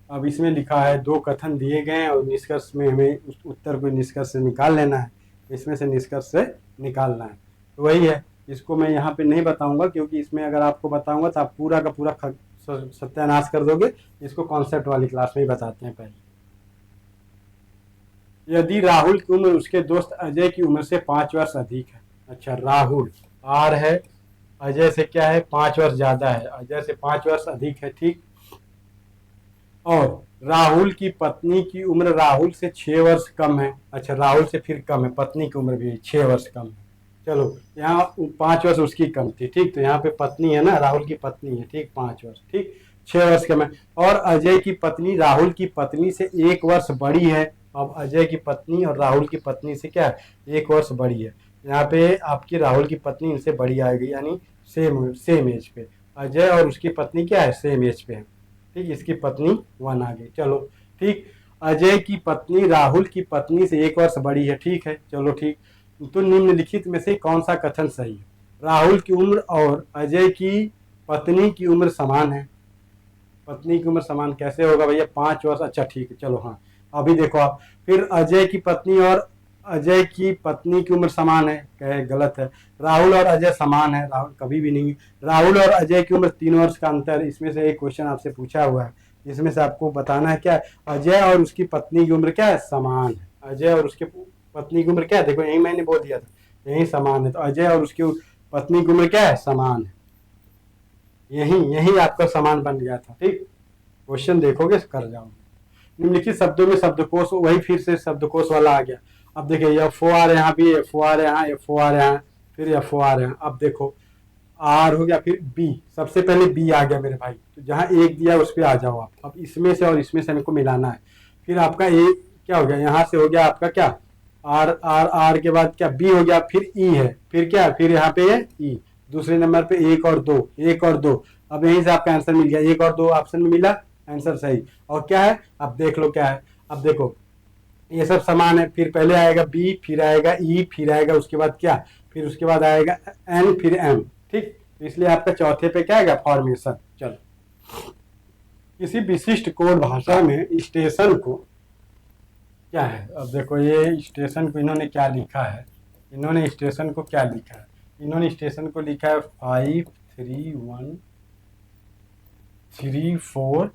अब इसमें लिखा है 2 कथन दिए गए हैं और निष्कर्ष में हमें उस उत्तर को निष्कर्ष से निकाल लेना है, इसमें से निष्कर्ष से निकालना है। तो वही है, इसको मैं यहाँ पे नहीं बताऊंगा क्योंकि इसमें अगर आपको बताऊंगा तो आप पूरा का पूरा सत्यानाश कर दोगे। इसको कॉन्सेप्ट वाली क्लास में ही बताते हैं पहले। यदि राहुल की उम्र उसके दोस्त अजय की उम्र से 5 वर्ष अधिक है। अच्छा, राहुल आर है, अजय से क्या है 5 वर्ष ज्यादा है, अजय से 5 वर्ष अधिक है। ठीक, और राहुल की पत्नी की उम्र राहुल से 6 वर्ष कम है। अच्छा, राहुल से फिर कम है, पत्नी की उम्र भी 6 वर्ष कम है। चलो यहाँ 5 वर्ष उसकी कम थी। ठीक, तो यहाँ पे पत्नी है ना, राहुल की पत्नी है। ठीक, 5 वर्ष, ठीक 6 वर्ष कम है। और अजय की पत्नी राहुल की पत्नी से 1 वर्ष बड़ी है। अब अजय की पत्नी और राहुल की पत्नी से क्या है 1 वर्ष बड़ी है। यहाँ पे आपकी राहुल की पत्नी इनसे बड़ी आएगी, यानी सेम सेम एज पे। अजय और उसकी पत्नी क्या है सेम एज पे है। ठीक, इसकी पत्नी 1 आ गई। चलो ठीक, अजय की पत्नी राहुल की पत्नी से 1 वर्ष बड़ी है। ठीक है, चलो ठीक। तो निम्नलिखित में से कौन सा कथन सही है? राहुल की उम्र और अजय की पत्नी की उम्र समान है। पत्नी की उम्र समान कैसे होगा भैया? 5 वर्ष। अच्छा ठीक है, चलो हाँ। अभी देखो आप, फिर अजय की पत्नी और अजय की पत्नी की उम्र समान है, कहे गलत है। राहुल और अजय समान है, राहुल कभी भी नहीं। राहुल और अजय की उम्र 3 वर्ष का अंतर। इसमें से एक क्वेश्चन आपसे पूछा हुआ है, इसमें से आपको बताना है क्या है? अजय और उसकी पत्नी की उम्र क्या है? समान है। अजय और उसके पत्नी की उम्र क्या है? देखो यही मैंने बोल दिया था, यही समान है। तो अजय और उसकी पत्नी की उम्र क्या है? समान है। यही यही आपका समान बन गया था। ठीक, क्वेश्चन देखोगे कर जाओगे। निम्नलिखित शब्दों में शब्दकोश, वही फिर से शब्दकोश वाला आ गया। अब देखिए एफ ओ आर यहाँ भी, एफ ओ आर यहाँ, एफ ओ आर यहाँ, फिर एफ ओ आर यहाँ। अब देखो आर हो गया, फिर बी, सबसे पहले बी आ गया मेरे भाई। तो जहाँ एक दिया उस पर आ जाओ आप। अब इसमें से और इसमें से हमको मिलाना है। फिर आपका ए क्या हो गया? यहाँ से हो गया आपका क्या? आर आर आर के बाद क्या? बी हो गया, फिर ई है, फिर क्या? फिर यहाँ पे है ई। दूसरे नंबर पे 1 और 2, 1 और 2। अब यहीं से आपका आंसर मिल गया, 1 और 2 ऑप्शन में मिला, आंसर सही। और क्या है अब देख लो क्या है। अब देखो ये सब समान है, फिर पहले आएगा बी, फिर आएगा ई, फिर आएगा उसके बाद क्या? फिर उसके बाद आएगा एन, फिर एम। ठीक, तो इसलिए आपका चौथे पे क्या आएगा? फॉर्मेशन। चलो, किसी विशिष्ट कोड भाषा में स्टेशन को क्या है? अब देखो ये स्टेशन को इन्होंने क्या लिखा है, इन्होंने स्टेशन को क्या लिखा है? इन्होंने स्टेशन को लिखा है 5, 3, 1, 3, 4,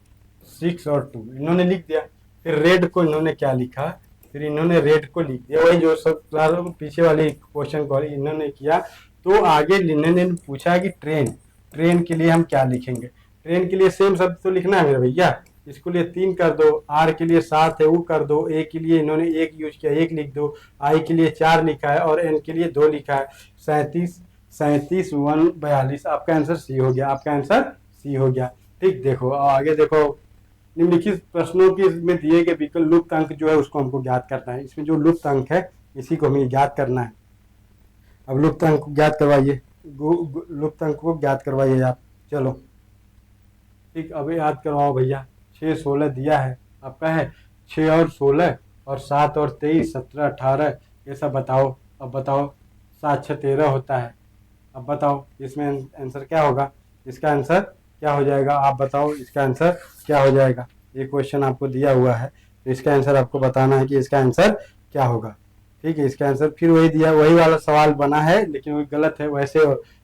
6 और 2, इन्होंने लिख दिया। फिर रेड को इन्होंने क्या लिखा? फिर इन्होंने रेड को लिख दिया, वही जो सब पीछे वाले क्वेश्चन को इन्होंने किया। तो आगे इन्होंने पूछा कि ट्रेन, ट्रेन के लिए हम क्या लिखेंगे? ट्रेन के लिए सेम शब्द तो लिखना है मेरे भैया। इसके लिए 3 कर दो, आर के लिए 7 है वो कर दो, ए के लिए इन्होंने 1 यूज किया 1 लिख दो, आई के लिए 4 लिखा है और एन के लिए 2 लिखा है। 37, 1 42, आपका आंसर सी हो गया, आपका आंसर सी हो गया। ठीक, देखो आगे देखो, निम्नलिखित प्रश्नों के में दिए गए विकल्प लुप्त अंक जो है उसको हमको ज्ञात करना है। इसमें जो लुप्त अंक है इसी को हमें ज्ञात करना है। अब लुप्त अंक को ज्ञात करवाइए, लुप्त अंक को ज्ञात करवाइए आप। चलो ठीक, अभी याद करवाओ भैया। 6, 16 दिया है आपका है, 6 और 16 और 7 और 23, 17, 18, ये सब बताओ। अब बताओ, 7, 6, 13 होता है। अब बताओ इसमें आंसर क्या होगा? इसका आंसर क्या हो जाएगा? आप बताओ इसका आंसर क्या हो जाएगा? ये क्वेश्चन आपको दिया हुआ है, तो इसका आंसर आपको बताना है कि इसका आंसर क्या होगा। ठीक है, इसका आंसर फिर वही दिया, वही वाला सवाल बना है लेकिन वो गलत है। वैसे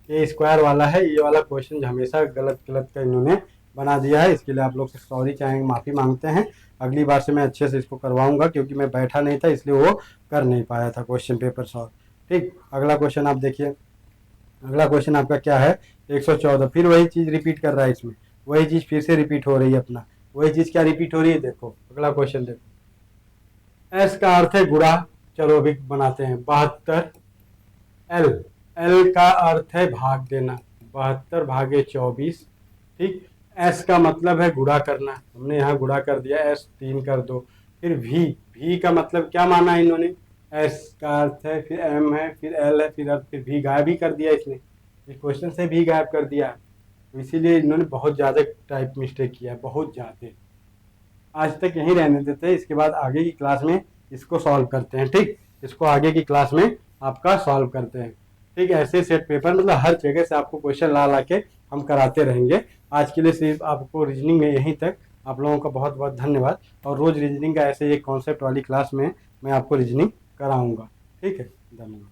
ये स्क्वायर वाला है, ये वाला क्वेश्चन हमेशा गलत गलत का इन्होंने बना दिया है। इसके लिए आप लोग से सॉरी चाहेंगे, माफ़ी मांगते हैं। अगली बार से मैं अच्छे से इसको करवाऊंगा, क्योंकि मैं बैठा नहीं था इसलिए वो कर नहीं पाया था क्वेश्चन पेपर सॉल्व। ठीक, अगला क्वेश्चन आप देखिए। अगला क्वेश्चन आपका क्या है? 114। फिर वही चीज रिपीट कर रहा है इसमें, वही चीज फिर से रिपीट हो रही है अपना। वही चीज क्या रिपीट हो रही है? देखो अगला क्वेश्चन देखो। एस का अर्थ है गुणा, चलो अभी बनाते हैं। 72। एल, एल का अर्थ है भाग देना, 72/24। ठीक, एस का मतलब है गुणा करना, हमने यहाँ गुणा कर दिया, एस 3 कर दो। फिर वी, वी का मतलब क्या माना है इन्होंने? एस का अर्थ है, फिर एम है, फिर एल है, फिर अर्थ, फिर वी गायब ही कर दिया इसने, इस क्वेश्चन से भी गायब कर दिया। तो इसीलिए इन्होंने बहुत ज़्यादा टाइप मिस्टेक किया है, बहुत ज़्यादा। आज तक यहीं रहने देते हैं, इसके बाद आगे की क्लास में इसको सॉल्व करते हैं। ठीक, इसको आगे की क्लास में आपका सॉल्व करते हैं। ठीक, ऐसे सेट पेपर मतलब हर जगह से आपको क्वेश्चन ला ला के हम कराते रहेंगे। आज के लिए सिर्फ आपको रीजनिंग में यहीं तक। आप लोगों का बहुत बहुत धन्यवाद। और रोज रीजनिंग का ऐसे एक कॉन्सेप्ट वाली क्लास में मैं आपको रीजनिंग कराऊंगा। ठीक है, धन्यवाद।